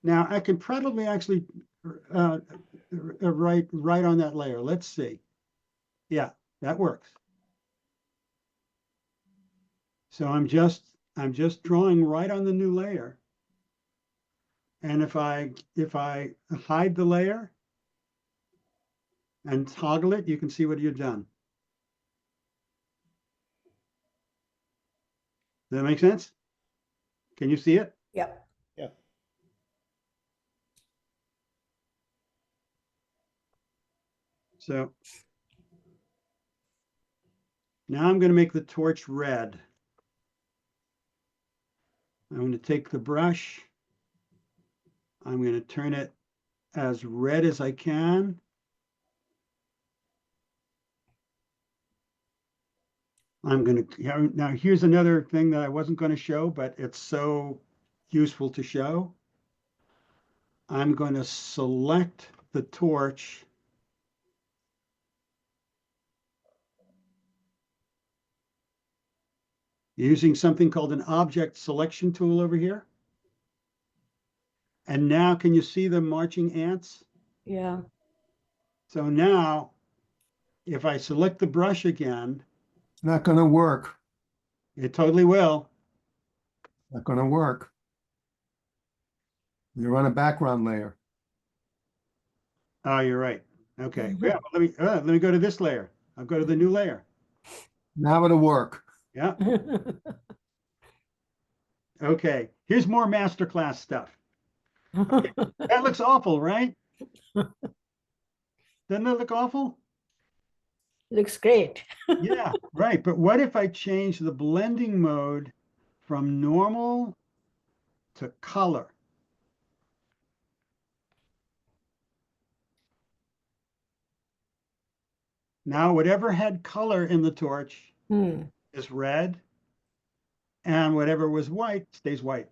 Now I can probably actually write on that layer. Let's see. Yeah, that works. So I'm just drawing right on the new layer. And if I hide the layer and toggle it, you can see what you've done. Does that make sense? Can you see it? Yep. Yeah. So now I'm going to make the torch red. I'm going to take the brush. I'm going to turn it as red as I can. I'm going to, now here's another thing that I wasn't going to show, but it's so useful to show. I'm going to select the torch using something called an object selection tool over here. And now can you see the marching ants? Yeah. So now if I select the brush again, It's not going to work. it totally will. Not going to work. You're on a background layer. Oh, you're right. Okay. Yeah, let me go to this layer. I'll go to the new layer. Now it'll work. Yeah. Okay. Here's more masterclass stuff. That looks awful, right? Doesn't that look awful? Looks great. Yeah, right. But what if I change the blending mode from normal to color? Now, whatever had color in the torch Hmm. is red, and whatever was white stays white.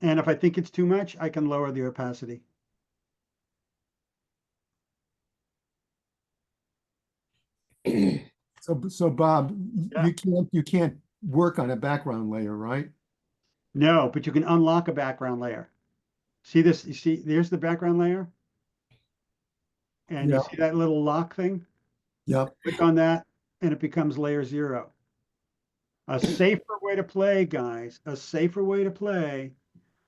And if I think it's too much, I can lower the opacity. So Bob, Yeah. you can't work on a background layer, right? No, but you can unlock a background layer. See this? You see, there's the background layer. And you Yeah. see that little lock thing? Yep. Click on that, and it becomes layer 0. A safer way to play, guys, a safer way to play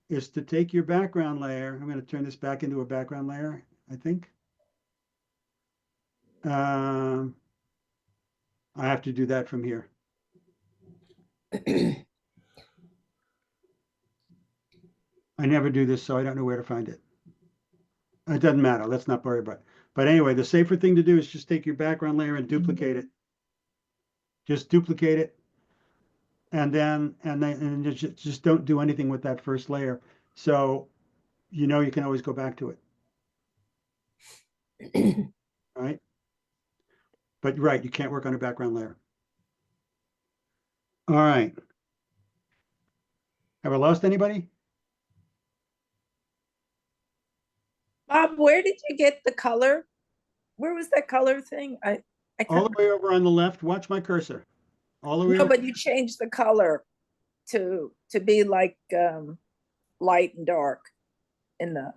is to take your background layer. I'm going to turn this back into a background layer, I think. I have to do that from here. I never do this, so I don't know where to find it. It doesn't matter. Let's not worry about it. But anyway, the safer thing to do is just take your background layer and duplicate it. Just duplicate it. And just don't do anything with that first layer. So you know you can always go back to it. Right? But right, you can't work on a background layer. All right. Have I lost anybody? Bob, where did you get the color? Where was that color thing? I All the couldn't. way over on the left. Watch my cursor. All the way No, over. but you changed the color to be like light and dark in the,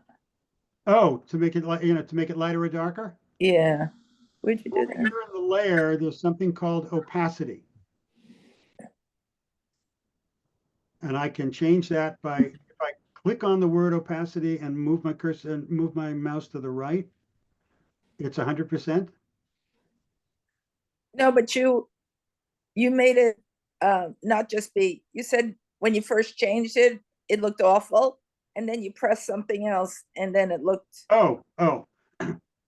Oh, to make it light, to make it lighter or darker. yeah. Where'd you do Over here that? in the layer, there's something called opacity. And I can change that by, if I click on the word opacity and move my cursor and move my mouse to the right, it's 100%. No, but you made it not just be, you said when you first changed it, it looked awful. And then you pressed something else and then it looked, Oh,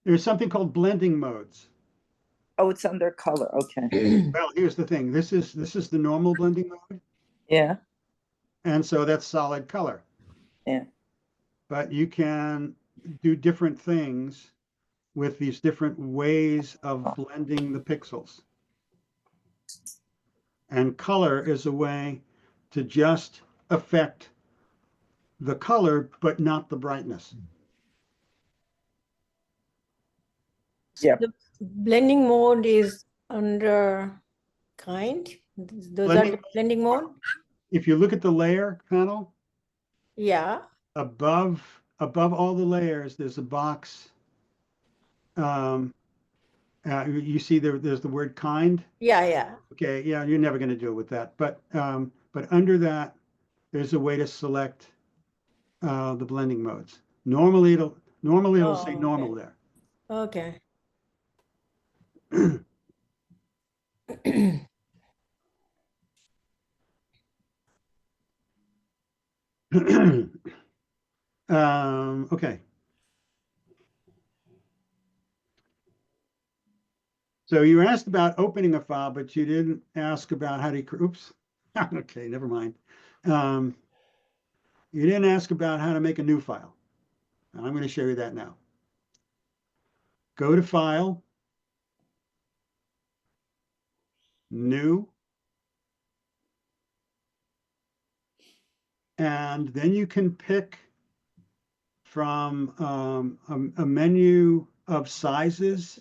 there's something called blending modes. oh, it's under color. Okay. Well, here's the thing. This is the normal blending mode. Yeah. And so that's solid color. Yeah. But you can do different things with these different ways of blending the pixels. And color is a way to just affect the color, but not the brightness. Yeah. The blending mode is under kind. Those are the blending mode. If you look at the layer panel, Yeah. above all the layers, there's a box. You see there's the word kind. Yeah. Yeah. Okay, yeah, you're never going to do it with that. But under that, there's a way to select the blending modes. Normally it'll say Oh, normal there. Okay. Okay. So you asked about opening a file, but you didn't ask about how to, oops. Okay, never mind. You didn't ask about how to make a new file. And I'm going to show you that now. Go to File, New, and then you can pick from a menu of sizes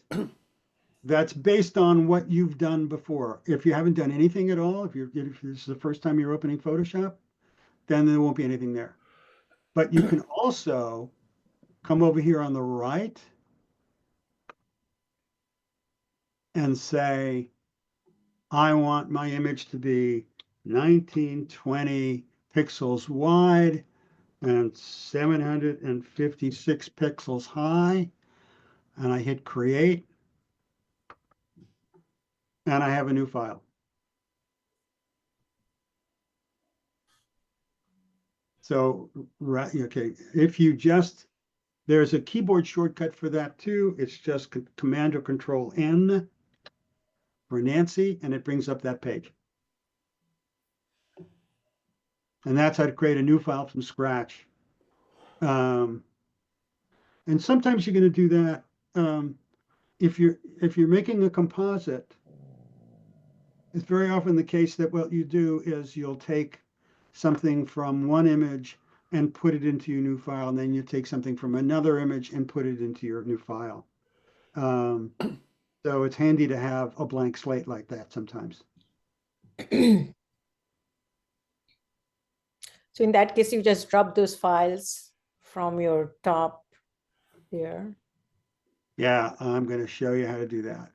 that's based on what you've done before. If you haven't done anything at all, if this is the first time you're opening Photoshop, then there won't be anything there. But you can also come over here on the right and say, I want my image to be 1920 pixels wide and 756 pixels high. And I hit create. and I have a new file. So, right, okay, if you just, there's a keyboard shortcut for that too. It's just Command or Control N for Nancy, and it brings up that page. And that's how to create a new file from scratch. And sometimes you're going to do that if you're making a composite. It's very often the case that what you do is you'll take something from one image and put it into your new file, and then you take something from another image and put it into your new file. So it's handy to have a blank slate like that sometimes. So in that case, you just drop those files from your top there. Yeah, I'm going to show you how to do that.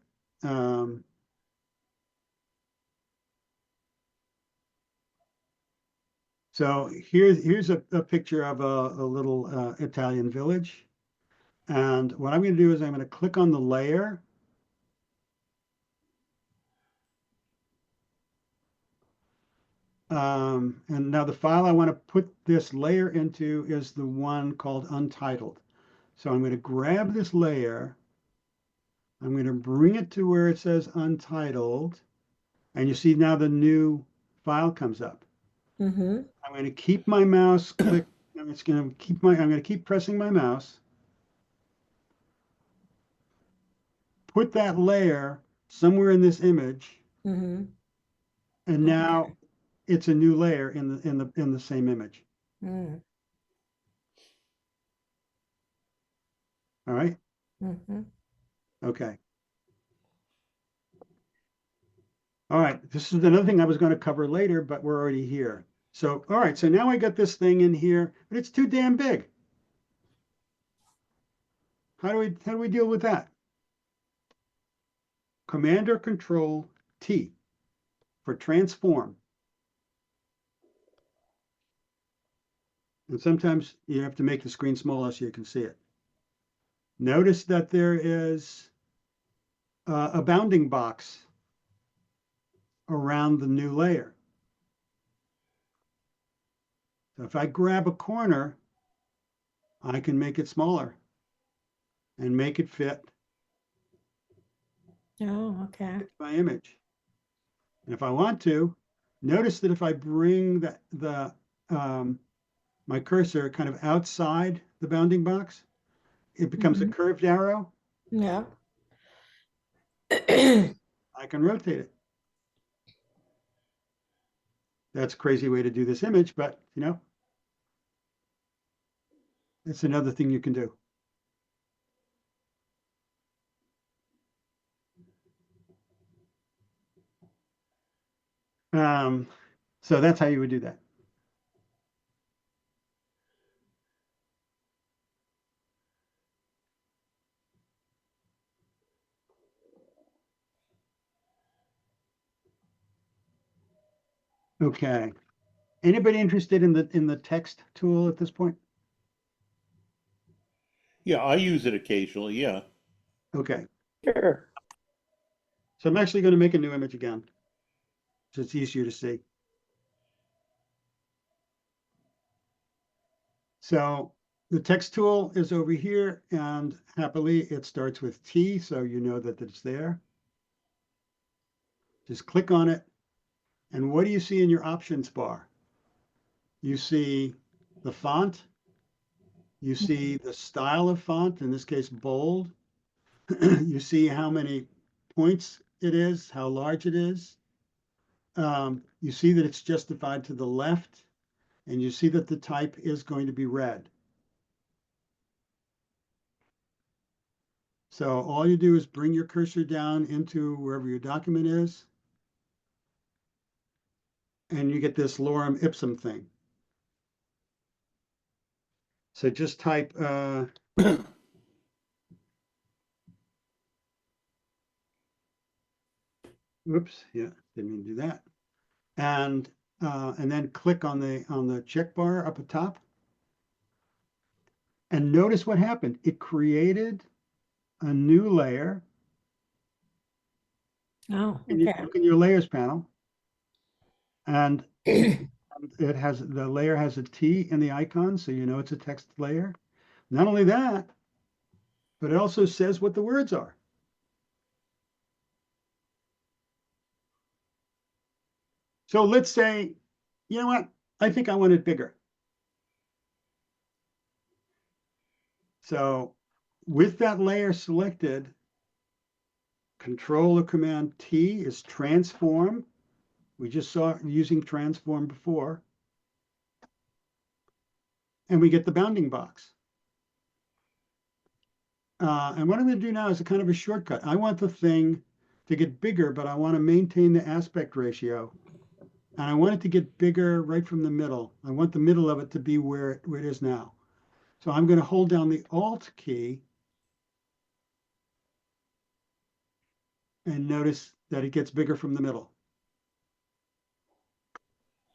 So here's a picture of a little Italian village. And what I'm going to do is I'm going to click on the layer. And now the file I want to put this layer into is the one called Untitled. So I'm going to grab this layer. I'm going to bring it to where it says Untitled. And you see now the new file comes up. Mm-hmm. I'm going to keep my mouse clicked. I'm going to keep pressing my mouse. Put that layer somewhere in this image. Mm-hmm. And now it's a new layer in the same image. Mm. All right. Mm-hmm. Okay. All right. This is another thing I was going to cover later, but we're already here. So, all right. So now I got this thing in here, but it's too damn big. How do we deal with that? Command or Control T for transform. And sometimes you have to make the screen smaller so you can see it. Notice that there is a bounding box around the new layer. So if I grab a corner, I can make it smaller and make it fit Oh, okay. my image. And if I want to, notice that if I bring my cursor kind of outside the bounding box, it becomes a Mhm. curved arrow. Yeah. I can rotate it. That's a crazy way to do this image, but you know, it's another thing you can do. So that's how you would do that. Okay. Anybody interested in the text tool at this point? Yeah, I use it occasionally. Yeah. Okay. Sure. So I'm actually going to make a new image again, so it's easier to see. So the text tool is over here, and happily it starts with T, so you know that it's there. Just click on it, and what do you see in your options bar? You see the font, you see the style of font, in this case bold. You see how many points it is, how large it is. You see that it's justified to the left, and you see that the type is going to be red. So all you do is bring your cursor down into wherever your document is, and you get this lorem ipsum thing. So just type oops, yeah, didn't mean to do that. And then click on the check bar up at top. And notice what happened. It created a new layer. Oh, And you okay. look in your layers panel, and the layer has a T in the icon, so you know it's a text layer. Not only that, but it also says what the words are. So let's say, you know what? I think I want it bigger. So with that layer selected, Control or Command T is transform. We just saw using transform before. And we get the bounding box. And what I'm going to do now is a kind of a shortcut. I want the thing to get bigger, but I want to maintain the aspect ratio. And I want it to get bigger right from the middle. I want the middle of it to be where it is now. So I'm going to hold down the Alt key and notice that it gets bigger from the middle.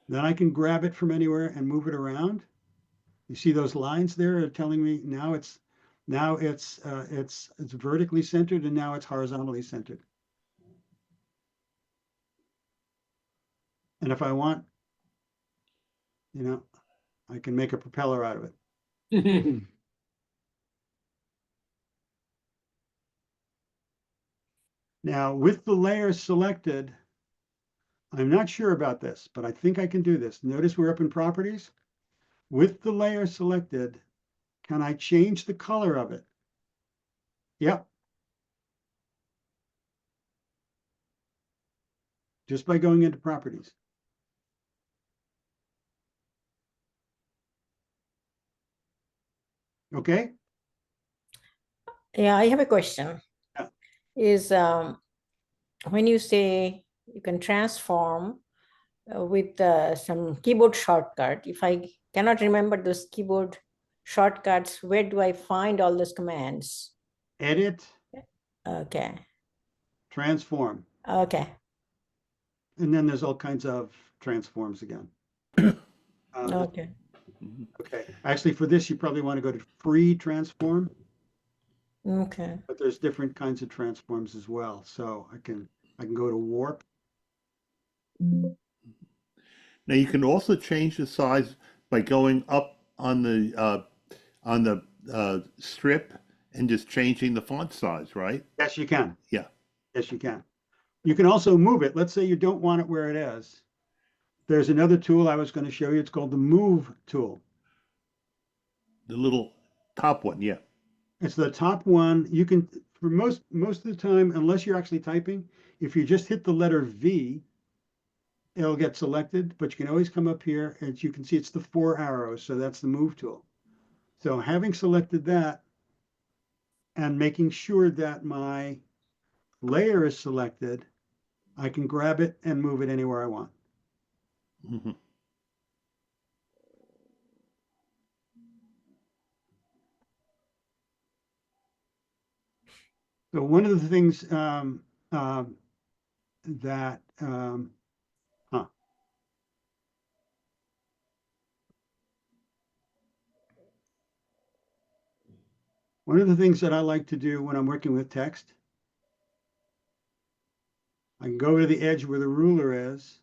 Then I can grab it from anywhere and move it around. You see those lines there are telling me now it's vertically centered, and now it's horizontally centered. And if I want, you know, I can make a propeller out of it. Now, with the layer selected, I'm not sure about this, but I think I can do this. Notice we're up in properties. With the layer selected, can I change the color of it? Yep. Just by going into properties. Okay. Yeah, I have a question. Yeah. Is when you say you can transform with some keyboard shortcut, if I cannot remember those keyboard shortcuts, where do I find all those commands? Edit, Okay. transform. Okay. And then there's all kinds of transforms again. Okay. Okay. Actually, for this, you probably want to go to free transform, Okay. but there's different kinds of transforms as well. So I can go to warp. Now you can also change the size by going up on the strip and just changing the font size, right? Yes, you can. Yeah. Yes, you can. You can also move it. Let's say you don't want it where it is. There's another tool I was going to show you. It's called the Move tool. The little top one, yeah. It's the top one. You can, for most of the time, unless you're actually typing, if you just hit the letter V, it'll get selected, but you can always come up here and you can see it's the 4 arrows. So that's the Move tool. So having selected that and making sure that my layer is selected, I can grab it and move it anywhere I want. Mhm. So one of the things that one of the things that I like to do when I'm working with text, I can go to the edge where the ruler is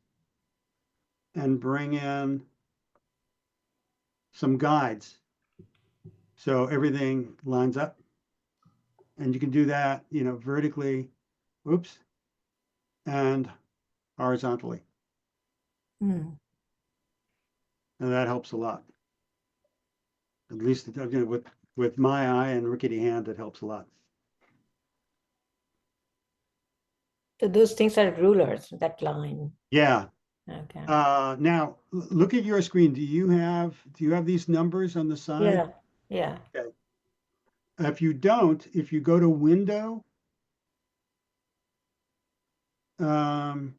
and bring in some guides. So everything lines up. And you can do that, you know, vertically, oops, and horizontally. Hmm. And that helps a lot. At least you know, with my eye and rickety hand, it helps a lot. So those things are rulers, that line. Yeah. Okay. Now look at your screen. Do you have these numbers on the side? Yeah. Yeah. Okay. If you don't, if you go to Window, oh,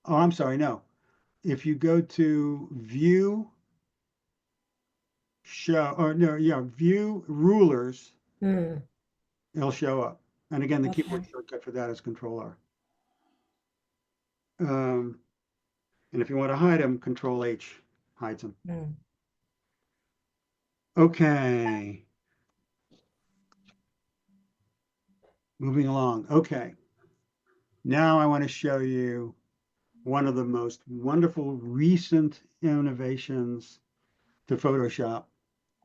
I'm sorry, no. If you go to View, Show, or no, yeah, View Rulers, Hmm. it'll show up. And again, the Okay. keyboard shortcut for that is Control R. And if you want to hide them, Control H hides them. Hmm. Okay. moving along. Okay. Now I want to show you one of the most wonderful recent innovations to Photoshop.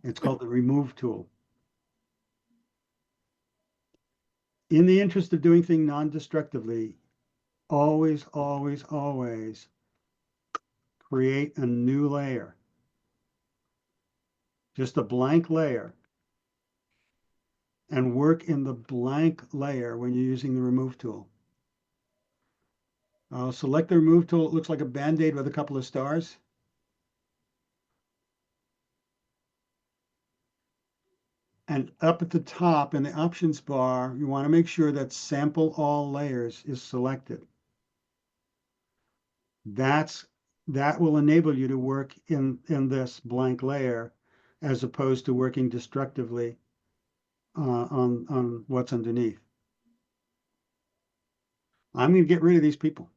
It's called the Remove tool. In the interest of doing things non-destructively, always, always, always create a new layer. Just a blank layer. And work in the blank layer when you're using the Remove tool. I'll select the Remove tool. It looks like a Band-Aid with a couple of stars. And up at the top in the options bar, you want to make sure that Sample All Layers is selected. That will enable you to work in this blank layer as opposed to working destructively on what's underneath. I'm going to get rid of these people.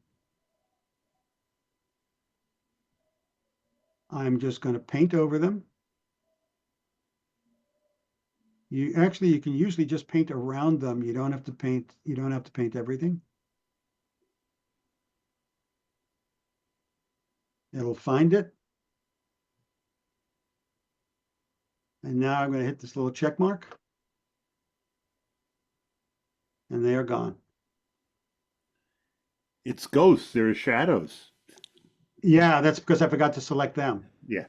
I'm just going to paint over them. You can usually just paint around them. You don't have to paint everything. It'll find it. And now I'm going to hit this little check mark. And they are gone. It's ghosts. There are shadows. Yeah, that's because I forgot to select them. Yeah.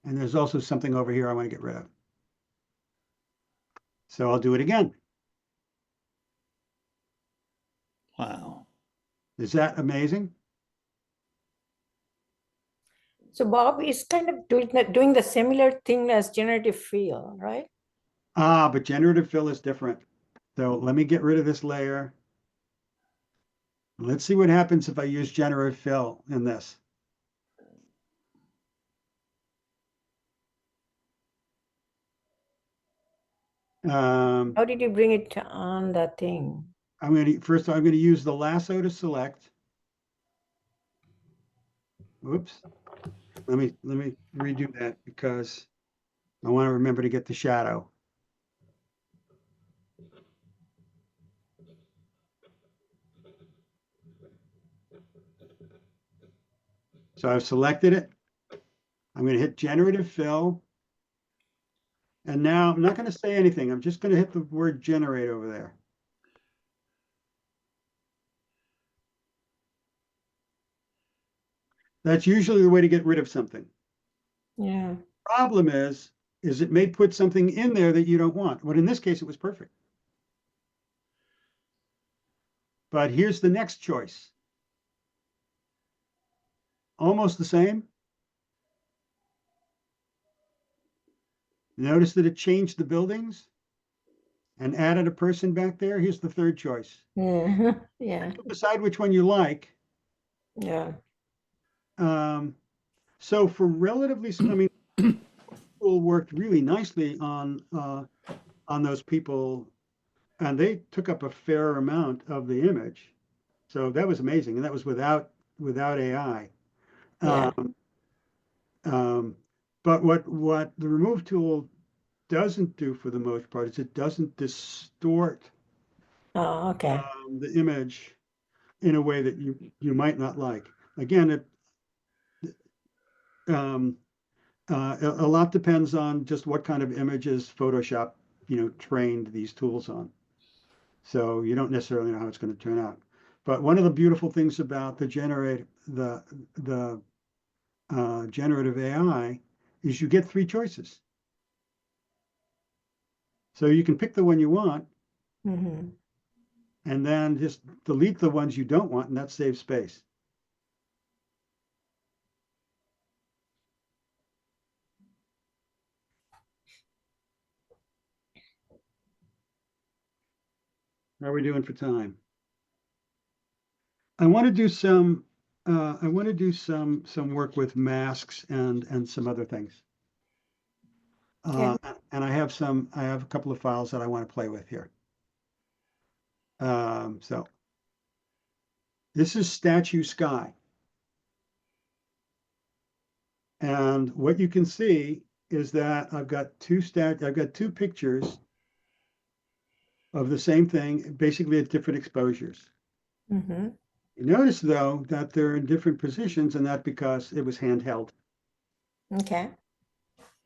And there's also something over here I want to get rid of. So I'll do it again. Wow. Is that amazing? So Bob is kind of doing the similar thing as generative fill, right? But generative fill is different. So let me get rid of this layer. Let's see what happens if I use generative fill in this. How did you bring it on that thing? I'm going to use the lasso to select. Oops. Let me redo that because I want to remember to get the shadow. So I've selected it. I'm going to hit generative fill. And now I'm not going to say anything. I'm just going to hit the word generate over there. That's usually the way to get rid of something. Yeah. Problem is it may put something in there that you don't want. But in this case, it was perfect. But here's the next choice. Almost the same. Notice that it changed the buildings and added a person back there. Here's the third choice. Yeah. Yeah. Decide which one you like. Yeah. So for relatively, I mean, people worked really nicely on those people, and they took up a fair amount of the image. So that was amazing, and that was without AI. Yeah. But what the Remove tool doesn't do for the most part is it doesn't distort Oh, okay. the image in a way that you might not like. Again, a lot depends on just what kind of images Photoshop trained these tools on. So you don't necessarily know how it's going to turn out. But one of the beautiful things about the generative AI is you get 3 choices. So you can pick the one you want, Mm-hmm. and then just delete the ones you don't want, and that saves space. How are we doing for time? I want to do some work with masks and some other things. Okay. And I have a couple of files that I want to play with here. So this is Statue Sky. And what you can see is that I've got two pictures of the same thing, basically at different exposures. Mm-hmm. You notice though that they're in different positions, and that's because it was handheld. Okay.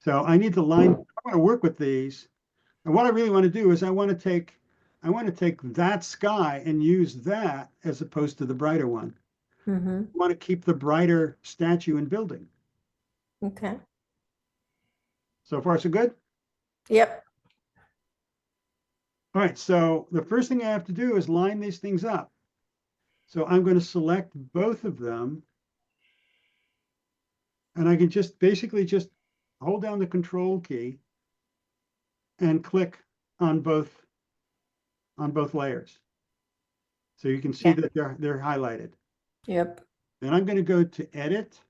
So I need to line, I want to work with these. And what I really want to do is I want to take that sky and use that as opposed to the brighter one. Mm-hmm. I want to keep the brighter statue and building. Okay. So far, so good? Yep. All right, so the first thing I have to do is line these things up. So I'm going to select both of them. And I can just basically just hold down the control key and click on both layers. So you can see Yeah. that they're highlighted. Yep. Then I'm going to go to Edit,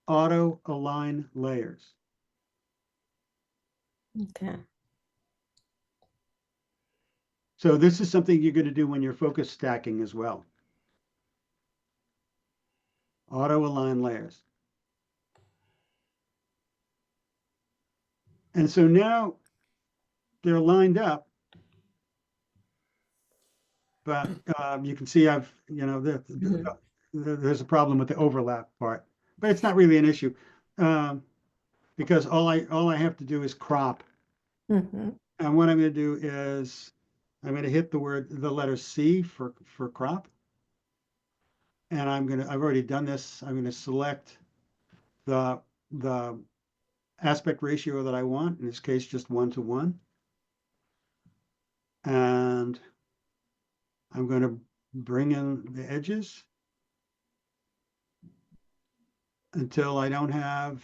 Auto Align Layers. Okay. So this is something you're going to do when you're focus stacking as well. Auto Align Layers. And so now they're lined up, but you can see I've, there's a problem with the overlap part, but it's not really an issue because all I have to do is crop. Mm-hmm. And what I'm going to do is I'm going to hit the letter C for crop. And I've already done this. I'm going to select the aspect ratio that I want, in this case, just 1:1. And I'm going to bring in the edges until I don't have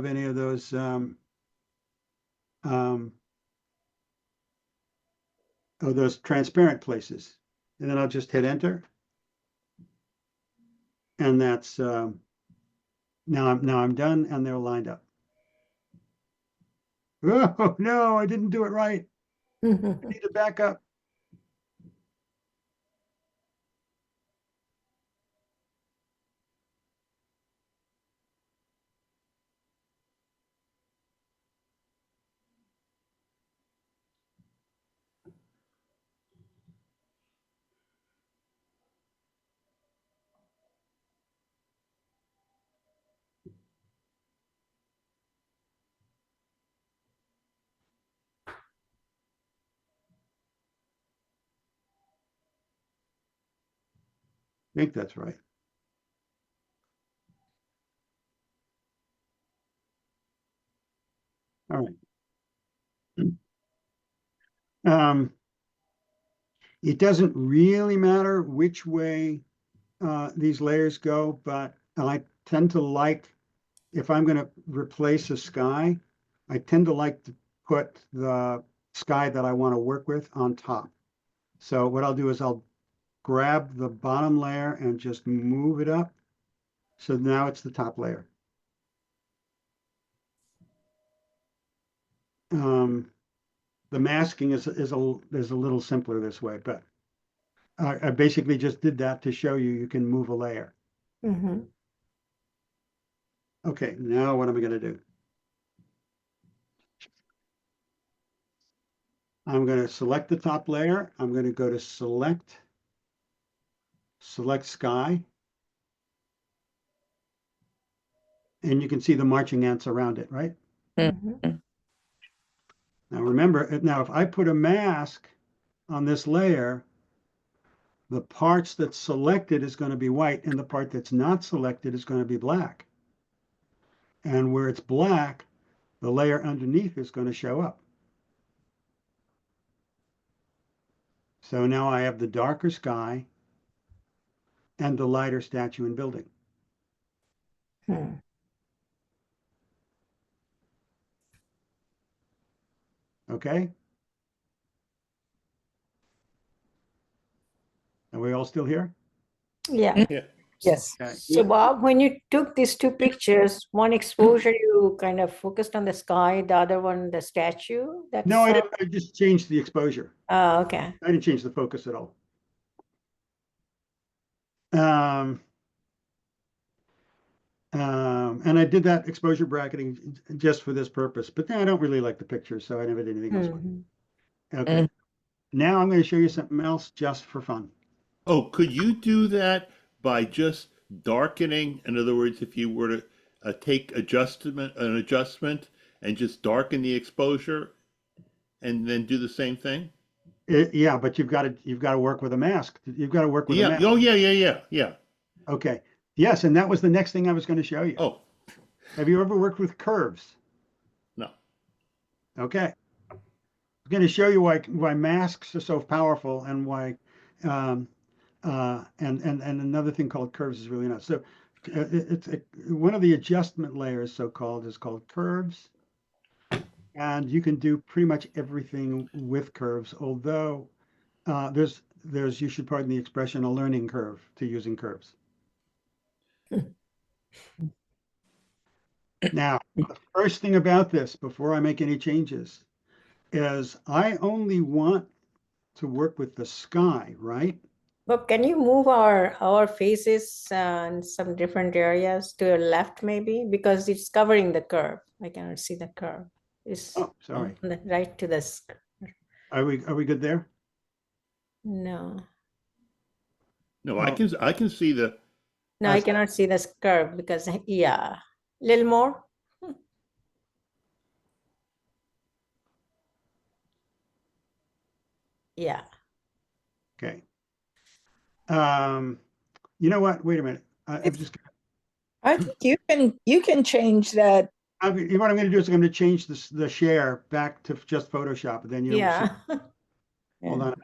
any of those those transparent places. And then I'll just hit enter. And that's now I'm done, and they're lined up. Oh no, I didn't do it right. I need to back up. I think that's right. All right. It doesn't really matter which way these layers go, but I tend to like, if I'm going to replace a sky, I tend to like to put the sky that I want to work with on top. So what I'll do is I'll grab the bottom layer and just move it up. So now it's the top layer. The masking is a little simpler this way, but I basically just did that to show you can move a layer. Mm-hmm. Okay, now what am I going to do? I'm going to select the top layer. I'm going to go to select sky. And you can see the marching ants around it, right? Mm-hmm. Now remember, now if I put a mask on this layer, the parts that's selected is going to be white, and the part that's not selected is going to be black. And where it's black, the layer underneath is going to show up. So now I have the darker sky and the lighter statue and building. Hmm. Okay? Are we all still here? Yeah. Yeah. Yes. Okay. So Bob, when you took these two pictures, one exposure you kind of focused on the sky, the other one the statue. That's No, I didn't. I just changed the exposure. Oh, okay. I didn't change the focus at all. Um, and I did that exposure bracketing just for this purpose, but then I don't really like the picture, so I never did anything else with it. Mhm. Okay. Now I'm going to show you something else just for fun. Oh, could you do that by just darkening? In other words, if you were to take an adjustment and just darken the exposure and then do the same thing? Yeah, but you've got to work with a mask. You've got to work with a Yeah. mask. Oh, yeah. Okay. Yes, and that was the next thing I was going to show you. Oh, Have you ever worked with curves? no. Okay. I'm going to show you why masks are so powerful and why um, and another thing called curves is really nice. So one of the adjustment layers, so called, is called curves, and you can do pretty much everything with curves. Although there's you should pardon the expression, a learning curve to using curves. Now, the first thing about this, before I make any changes, is I only want to work with the sky, right? Bob, can you move our faces in some different areas to your left, maybe? Because it's covering the curve. I cannot see the curve. It's Oh, sorry. on the right to the Are we good there? no. No, Oh. I can see the No, I cannot see the curve because yeah. Little more. Yeah. Okay. You know what? Wait a minute. I'm just I think you can change that. what I'm going to do is I'm going to change the share back to just Photoshop, and then you'll see. Yeah. Hold on.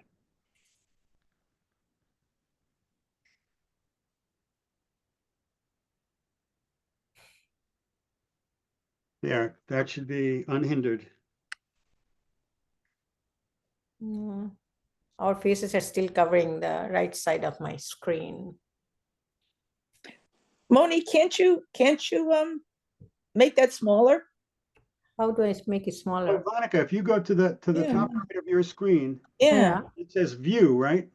There, that should be unhindered. Yeah. Our faces are still covering the right side of my screen. Moni, can't you make that smaller? How do I make it So, smaller? Monica, if you go to the Yeah. top right of your screen, Yeah. it says View, right?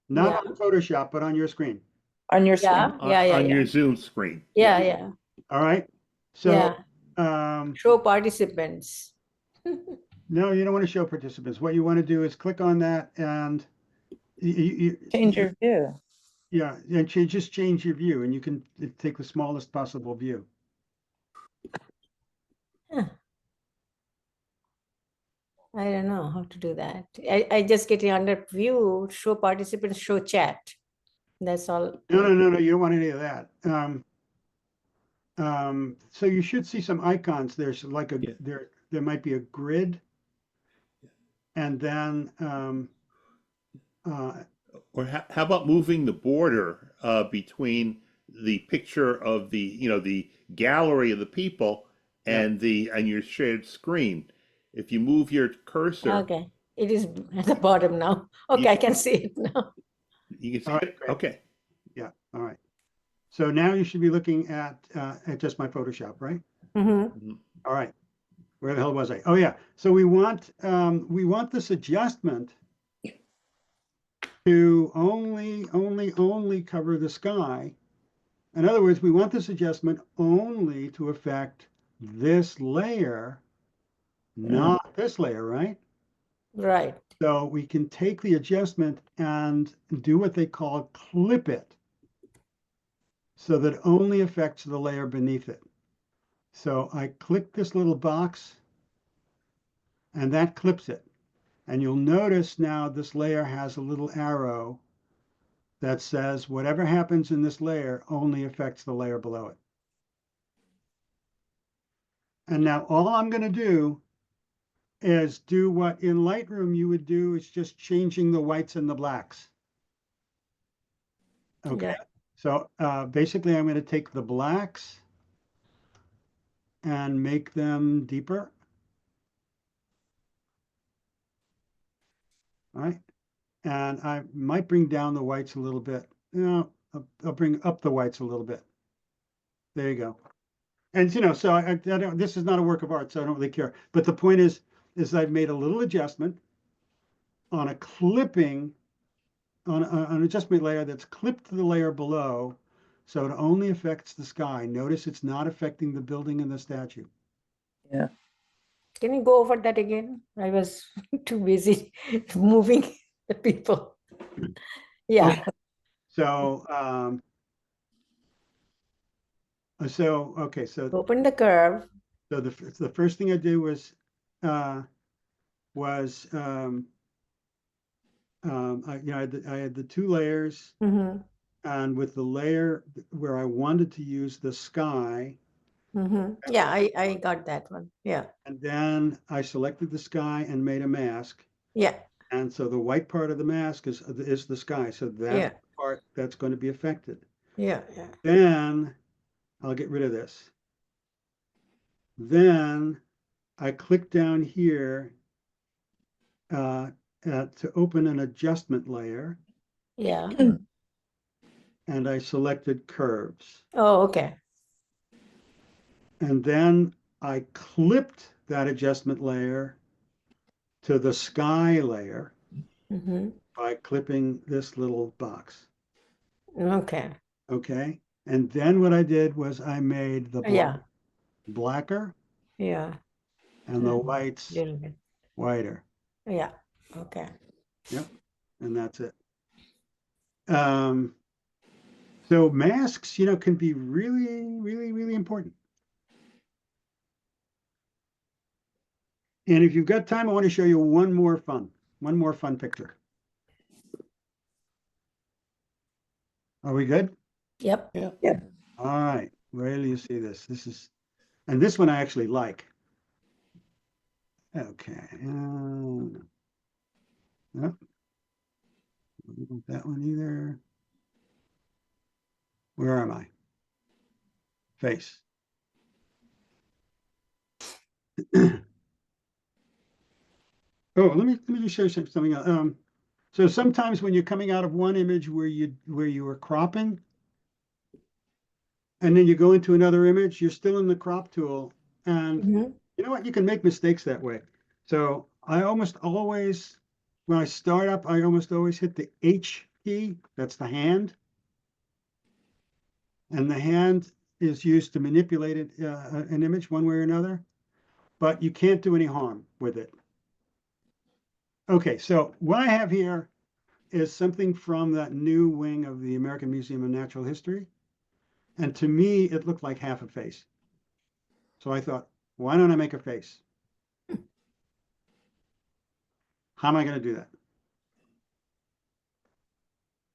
Not Yeah. on Photoshop, but on your screen. On your Yeah. screen. Yeah. Yeah. on Yeah. your Zoom screen. Yeah. Yeah. All right. So, Yeah. Show participants. no, you don't want to show participants. What you want to do is click on that and Change your view. yeah, and just change your view, and you can take the smallest possible view. Huh. I don't know how to do that. I just get it under view, show participants, show chat. That's all. No, you don't want any of that. So you should see some icons. There's like Yeah. there might be a grid, and then Or how about moving the border between the picture of the gallery of the people and your shared screen? If you move your cursor, Okay, it is at the bottom now. Okay, I can see it now. you can see All right, it. great. Okay. yeah, all right. So now you should be looking at just my Photoshop, right? Mhm. All right. Where the hell was I? Oh yeah. So we want this adjustment to only cover the sky. In other words, we want this adjustment only to affect this layer, not this layer, right? Right. So we can take the adjustment and do what they call clip it, so that it only affects the layer beneath it. So I click this little box and that clips it. And you'll notice now this layer has a little arrow that says whatever happens in this layer only affects the layer below it. And now all I'm going to do is do what in Lightroom you would do, is just changing the whites and the blacks. Okay. Yeah. So basically I'm going to take the blacks and make them deeper. All right. And I might bring down the whites a little bit. No, I'll bring up the whites a little bit. There you go. And so I don't. This is not a work of art, so I don't really care. But the point is I've made a little adjustment on a clipping on an adjustment layer that's clipped to the layer below, so it only affects the sky. Notice it's not affecting the building and the statue. Yeah. Can you go over that again? I was too busy moving the people. Yeah. Okay. So, okay, so Open the curve. the first thing I did was I had the two layers, Mm-hmm. and with the layer where I wanted to use the sky, Mm-hmm. Yeah, I got that one. Yeah. and then I selected the sky and made a mask. Yeah. And so the white part of the mask is the sky. So that's Yeah. the part that's going to be affected. Yeah. Yeah. Then I'll get rid of this. Then I click down here to open an adjustment layer, Yeah. and I selected curves. Oh, okay. And then I clipped that adjustment layer to the sky layer Mm-hmm. by clipping this little box. Okay. Okay. And then what I did was I made the Yeah. blacker Yeah. and the whites Little bit. whiter. Yeah. Okay. Yep. And that's it. So masks, can be really, really, really important. And if you've got time, I want to show you one more fun picture. Are we good? Yep. Yeah. All right. Where do you see this? And this one I actually like. Okay. Nope. Not that one either. Where am I? Face. Oh, let me just show you something else. So sometimes when you're coming out of one image where you were cropping, and then you go into another image, you're still in the crop tool, and Mm-hmm. you know what? You can make mistakes that way. So I almost always, when I start up, I almost always hit the H key. That's the hand, and the hand is used to manipulate an image one way or another, but you can't do any harm with it. Okay, so what I have here is something from that new wing of the American Museum of Natural History. And to me, it looked like half a face. So I thought, why don't I make a face? How am I going to do that?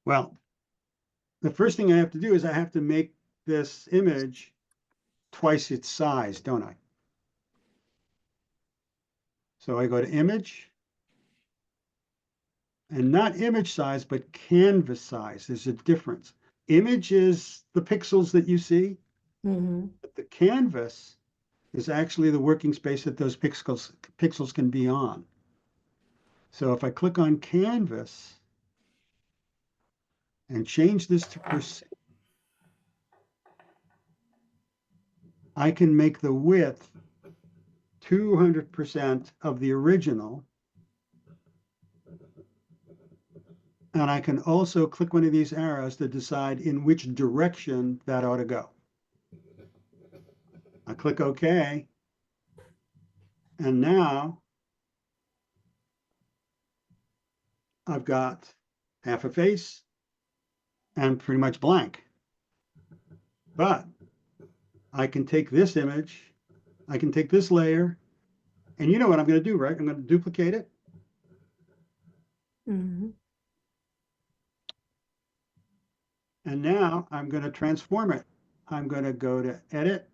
Well, the first thing I have to do is I have to make this image twice its size, don't I? So I go to image, and not image size, but canvas size. There's a difference. Image is the pixels that you see, Mm-hmm. but the canvas is actually the working space that those pixels can be on. So if I click on canvas and change this to percent, I can make the width 200% of the original. And I can also click one of these arrows to decide in which direction that ought to go. I click OK. And now I've got half a face and pretty much blank. But I can take this image, I can take this layer, and you know what I'm going to do, right? I'm going to duplicate it. Mm-hmm. And now I'm going to transform it. I'm going to go to Edit,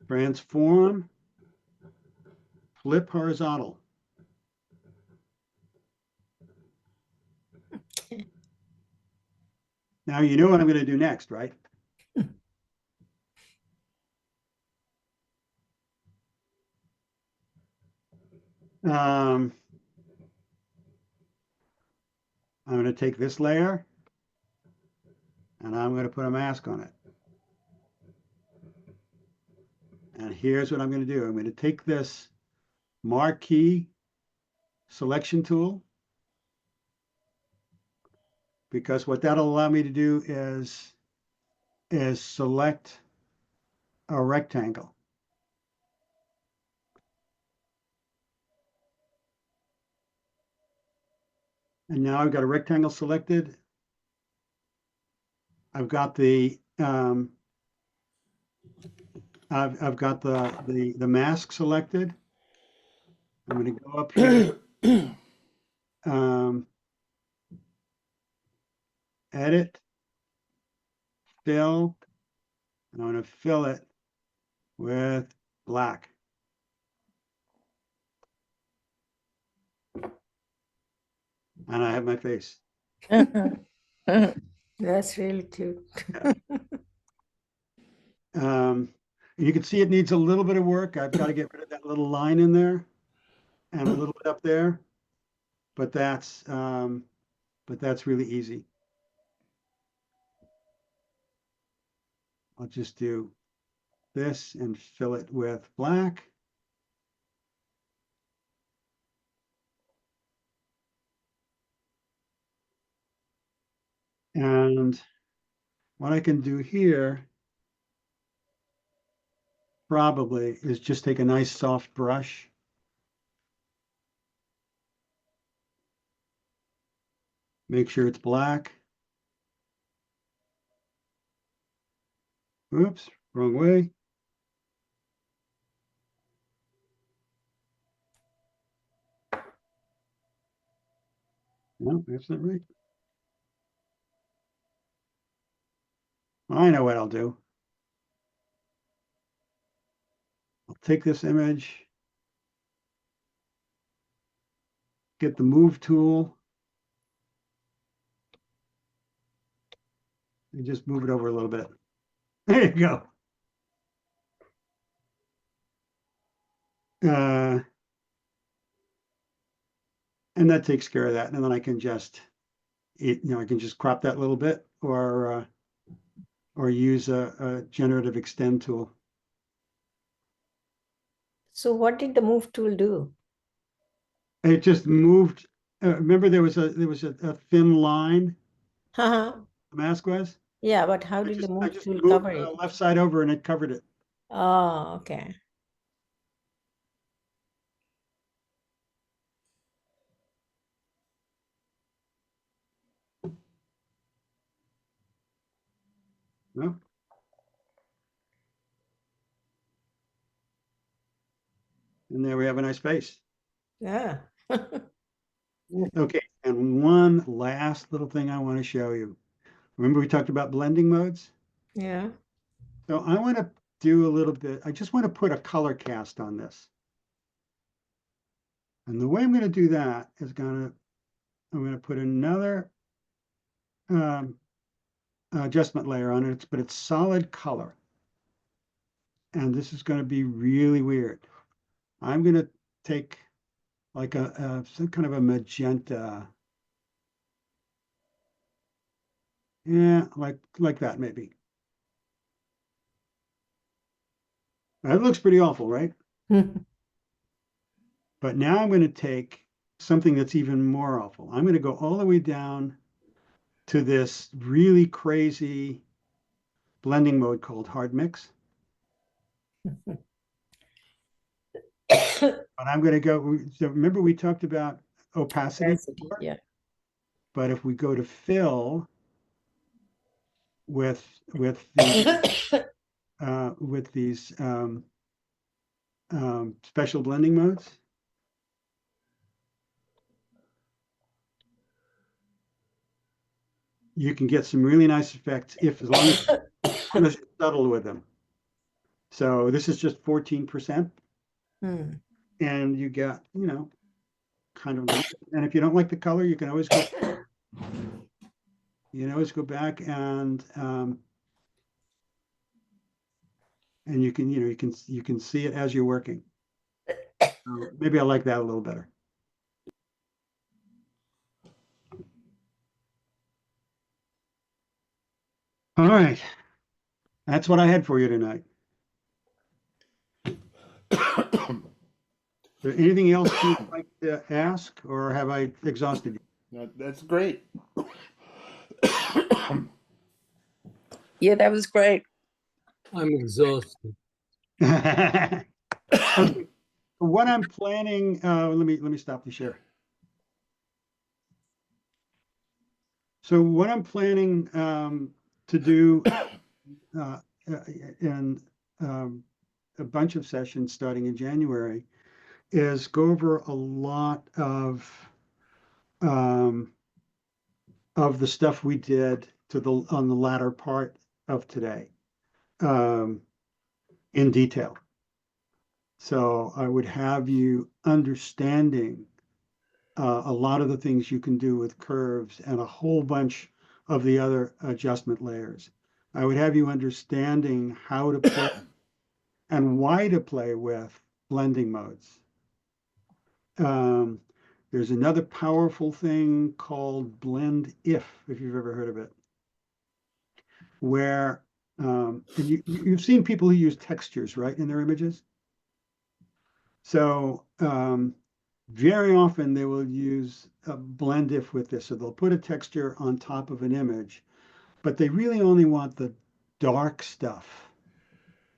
Transform, Flip Horizontal. Now you know what I'm going to do next, right? I'm going to take this layer and I'm going to put a mask on it. And here's what I'm going to do. I'm going to take this marquee selection tool. Because what that'll allow me to do is select a rectangle. And now I've got a rectangle selected. I've got the I've got the mask selected. I'm going to go up here, edit, fill. I'm going to fill it with black. And I have my face. That's really cute. You can see it needs a little bit of work. I've got to get rid of that little line in there and a little bit up there, but that's really easy. I'll just do this and fill it with black. And what I can do here probably is just take a nice soft brush. Make sure it's black. Oops, wrong way. No, that's not right. I know what I'll do. I'll take this image, get the move tool, and just move it over a little bit. There you go. And that takes care of that. And then I can just, I can just crop that little bit or use a generative extend tool. So what did the move tool do? It just moved. Remember, there was a thin line. Uh-huh. The mask was. Yeah, but how I did the just move tool moved cover it? left side over, and it covered it. Oh, okay. No. And there we have a nice face. Yeah. Okay, and one last little thing I want to show you. Remember we talked about blending modes? Yeah. So I want to do a little bit, I just want to put a color cast on this. And the way I'm going to do that is I'm going to put another adjustment layer on it, but it's solid color. And this is going to be really weird. I'm going to take like some kind of a magenta. Yeah, like that maybe. That looks pretty awful, right? But now I'm going to take something that's even more awful. I'm going to go all the way down to this really crazy blending mode called hard mix. But I'm going to go, so remember we talked about opacity before? Yeah. But if we go to fill with the with these special blending modes, you can get some really nice effects as long as you're subtle with them. So this is just 14%. Hmm. And you get, kind of, and if you don't like the color, you can always go back and you can, you can see it as you're working. So maybe I like that a little better. All right. That's what I had for you tonight. there anything else you'd like to ask, or have I exhausted That's great. Yeah, that was great. I'm exhausted. you? Okay. What I'm planning, let me stop the share. So what I'm planning to do in a bunch of sessions starting in January is go over a lot of the stuff we did on the latter part of today in detail. So I would have you understanding a lot of the things you can do with curves and a whole bunch of the other adjustment layers. I would have you understanding how to play and why to play with blending modes. There's another powerful thing called blend if you've ever heard of it, where and you've seen people who use textures, right, in their images. So very often they will use a blend if with this. So they'll put a texture on top of an image, but they really only want the dark stuff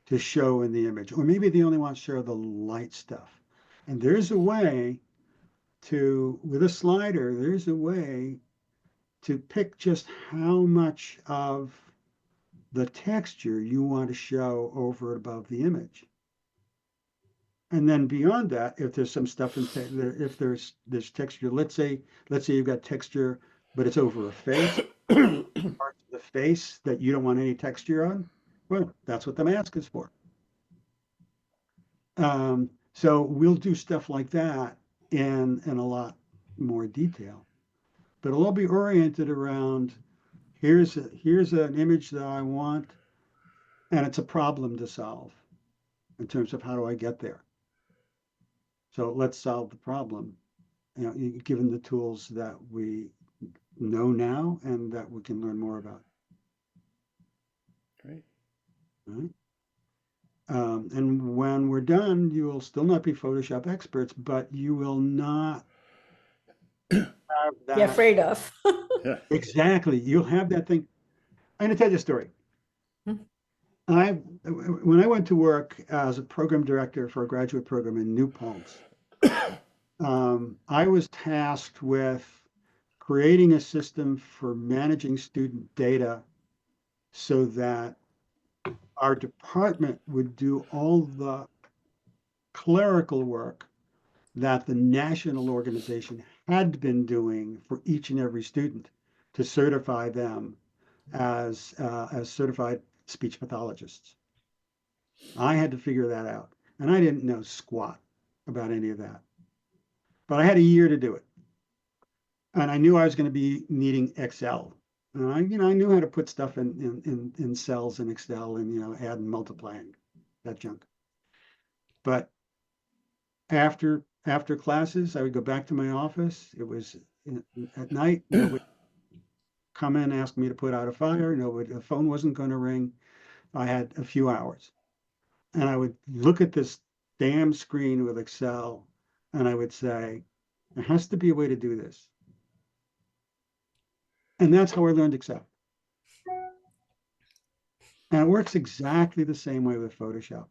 to show in the image, or maybe they only want to show the light stuff. And there's a way to, with a slider, there's a way to pick just how much of the texture you want to show over and above the image. And then beyond that, if there's some stuff if there's texture, let's say you've got texture, but it's over a face, parts of the face that you don't want any texture on, well, that's what the mask is for. So we'll do stuff like that in a lot more detail, but it'll all be oriented around here's an image that I want, and it's a problem to solve in terms of how do I get there. So let's solve the problem, you know, given the tools that we know now and that we can learn more about. Great. All right. And when we're done, you will still not be Photoshop experts, but you will not have Be that. afraid of. Yeah. Exactly. You'll have that thing. I'm going to tell you a story. Hmm. When I went to work as a program director for a graduate program in New Paltz, I was tasked with creating a system for managing student data so that our department would do all the clerical work that the national organization had been doing for each and every student to certify them as certified speech pathologists. I had to figure that out, and I didn't know squat about any of that, but I had a year to do it, and I knew I was going to be needing Excel. And I knew how to put stuff in cells in Excel and add and multiplying that junk. But after classes, I would go back to my office. It was at night. Nobody come in, ask me to put out a fire. Nobody, the phone wasn't going to ring. I had a few hours, and I would look at this damn screen with Excel, and I would say, there has to be a way to do this. And that's how I learned Excel. And it works exactly the same way with Photoshop.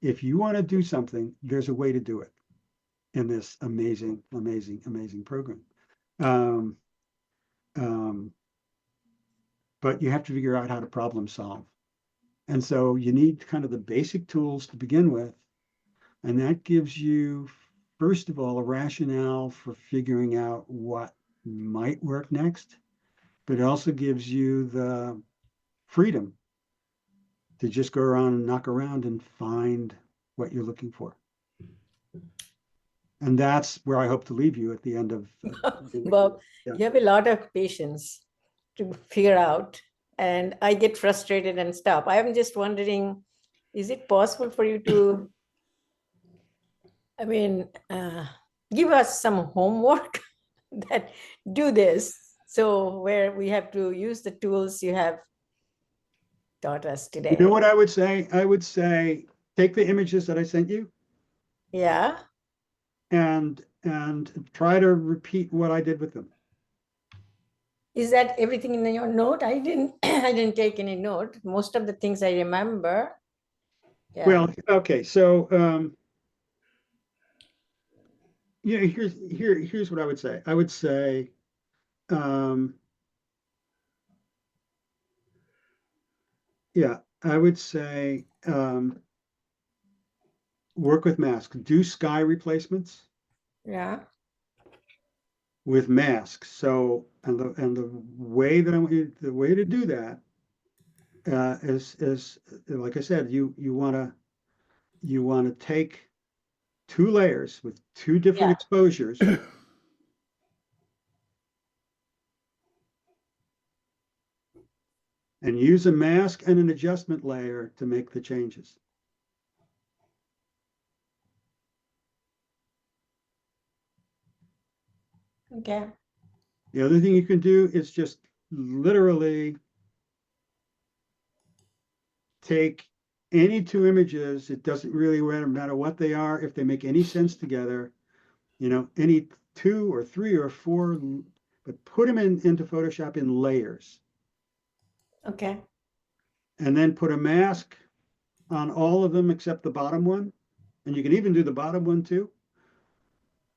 If you want to do something, there's a way to do it in this amazing, amazing, amazing program. But you have to figure out how to problem solve. And so you need kind of the basic tools to begin with. And that gives you, first of all, a rationale for figuring out what might work next, but it also gives you the freedom to just go around and knock around and find what you're looking for. And that's where I hope to leave you at the end of. Bob, Yeah. you have a lot of patience to figure out, and I get frustrated and stop. I am just wondering, is it possible for you to, give us some homework that do this? So where we have to use the tools you have taught us today. You know what I would say? I would say, take the images that I sent you Yeah. and try to repeat what I did with them. Is that everything in your note? I didn't I didn't take any note. Most of the things I remember. Yeah. Well, okay, so yeah, here's what I would say. I would say yeah, I would say work with masks. Do sky replacements Yeah. with masks. So the way that the way to do that is like I said, you wanna take two layers with two different Yeah. exposures. And use a mask and an adjustment layer to make the changes. Okay. The other thing you can do is just literally take any two images. It doesn't really matter what they are, if they make any sense together, any two or three or four, but put them into Photoshop in layers. Okay. And then put a mask on all of them except the bottom one. And you can even do the bottom one too.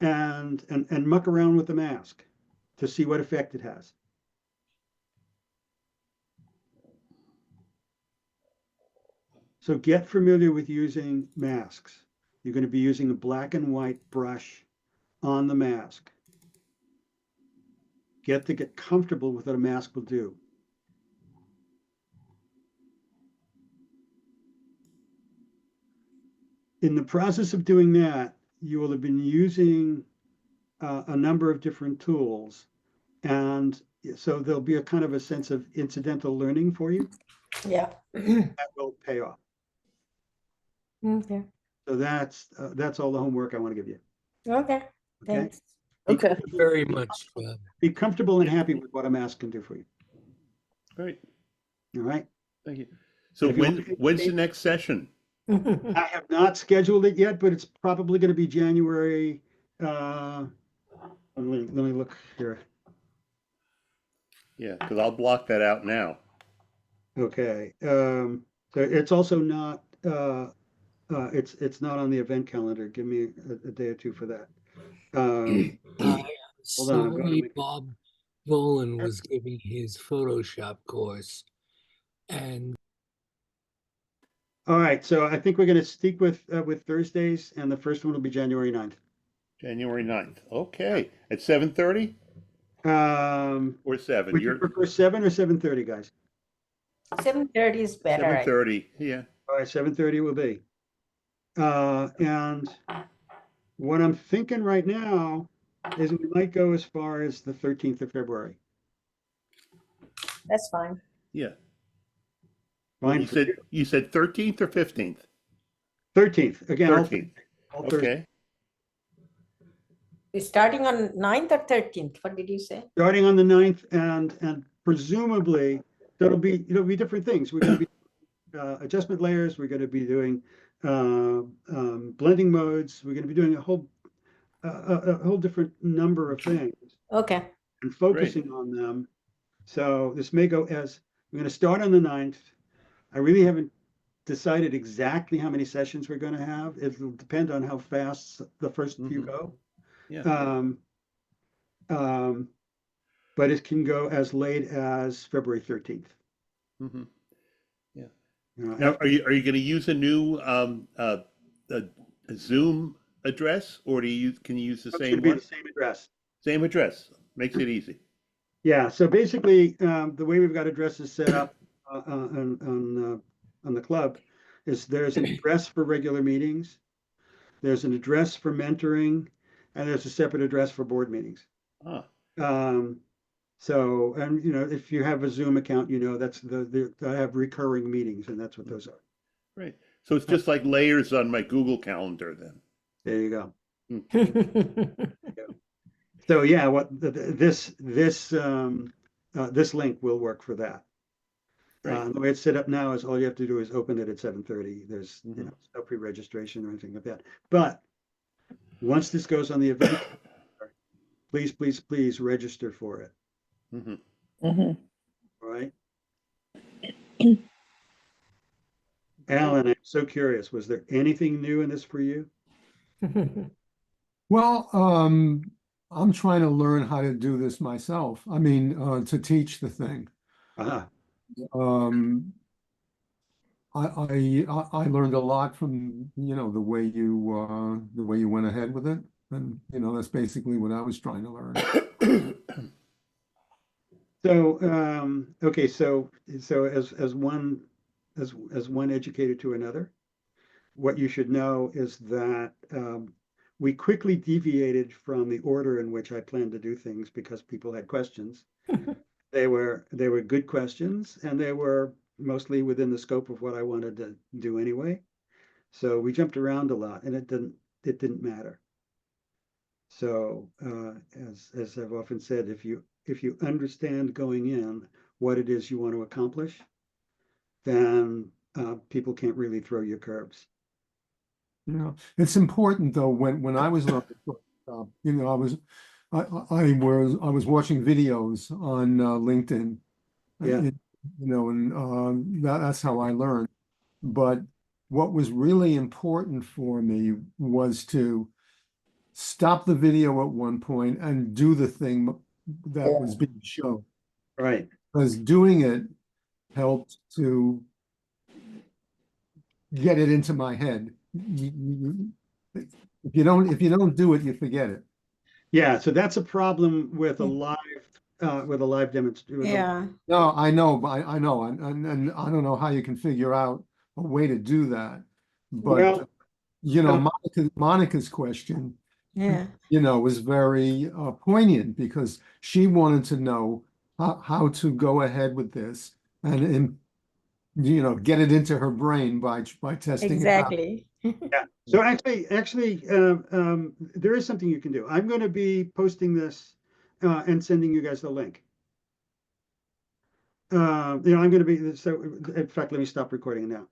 And muck around with the mask to see what effect it has. So get familiar with using masks. You're going to be using a black and white brush on the mask. Get comfortable with what a mask will do. In the process of doing that, you will have been using a number of different tools. And so there'll be a kind of a sense of incidental learning for you Yeah. that will pay off. Okay. So that's all the homework I want to give you. Okay. Thanks. Be Okay. comfortable- Very much. Be comfortable and happy with what a mask can do for you. Great. All right. Thank you. So If you want to- when's the next session? I have not scheduled it yet, but it's probably going to be January. Let me look here. Yeah, because I'll block that out now. Okay. So it's also not. It's not on the event calendar. Give me a day or two for that. Hold on, I'm going to Sorry, make. Bob Volin was giving his Photoshop course, and All right. So I think we're going to stick with Thursdays, and the first one will be January 9th. January 9th. Okay. At 7:30 or 7? Would you prefer 7 or 7:30, guys? 7:30 is better. 7:30. Yeah. All right, 7:30 will be. And what I'm thinking right now is we might go as far as the 13th of February. That's fine. Yeah. Fine. You said 13th or 15th? 13th. Again, all 13th. Thursdays. Okay. We're starting on 9th or 13th. What did you say? Starting on the 9th and presumably it'll be different things. We're going to be adjustment layers. We're going to be doing blending modes. We're going to be doing a whole different number of things Okay. and focusing on them. So this may go as we're going to start on the 9th. I really haven't decided exactly how many sessions we're going to have. It'll depend on how fast the first few go. Yeah. But it can go as late as February 13th. Mm-hmm. Yeah. Now, Now, are you going to use a new a Zoom address, or can you use the it's same gonna be one? the same address. Same address makes it easy. Yeah. So basically, the way we've got addresses set up on the club is there's an address for regular meetings, there's an address for mentoring, and there's a separate address for board meetings. Ah. So, and if you have a Zoom account, that's I have recurring meetings, and that's what those are. Right. So it's just like layers on my Google Calendar then. There you go. Okay. So yeah, this link will work for that. Right. The way it's set up now is all you have to do is open it at 7:30. There's Mhm. no pre-registration or anything like that. But Once this goes on the event, calendar, please, please, please register for it. Mhm. Mhm. All right. Alan, I'm so curious. Was there anything new in this for you? Well, I'm trying to learn how to do this myself. I mean, to teach the thing. Ah, Um, I learned a lot from, the way you went ahead with it. And, that's basically what I was trying to learn. so okay, so as one educator to another, what you should know is that we quickly deviated from the order in which I planned to do things because people had questions. They were good questions, and they were mostly within the scope of what I wanted to do anyway. So we jumped around a lot, and it didn't matter. So as I've often said, if you understand going in what it is you want to accomplish, then people can't really throw you curves. It's important though, when I was learning, I was watching videos on LinkedIn, Yeah, and that's how I learned. But what was really important for me was to stop the video at one point and do the thing that was being shown, right. because doing it helped to get it into my head. If you don't do it, you forget it. Yeah, so that's a problem with a live demonstration. Yeah, No, I know, but I know, and I don't know how you can figure out a way to do that. But Well, um, Monica's question, yeah, was very poignant because she wanted to know how to go ahead with this and get it into her brain by testing it out. exactly. yeah. So actually, there is something you can do. I'm going to be posting this and sending you guys the link. I'm going to be so. In fact, let me stop recording now.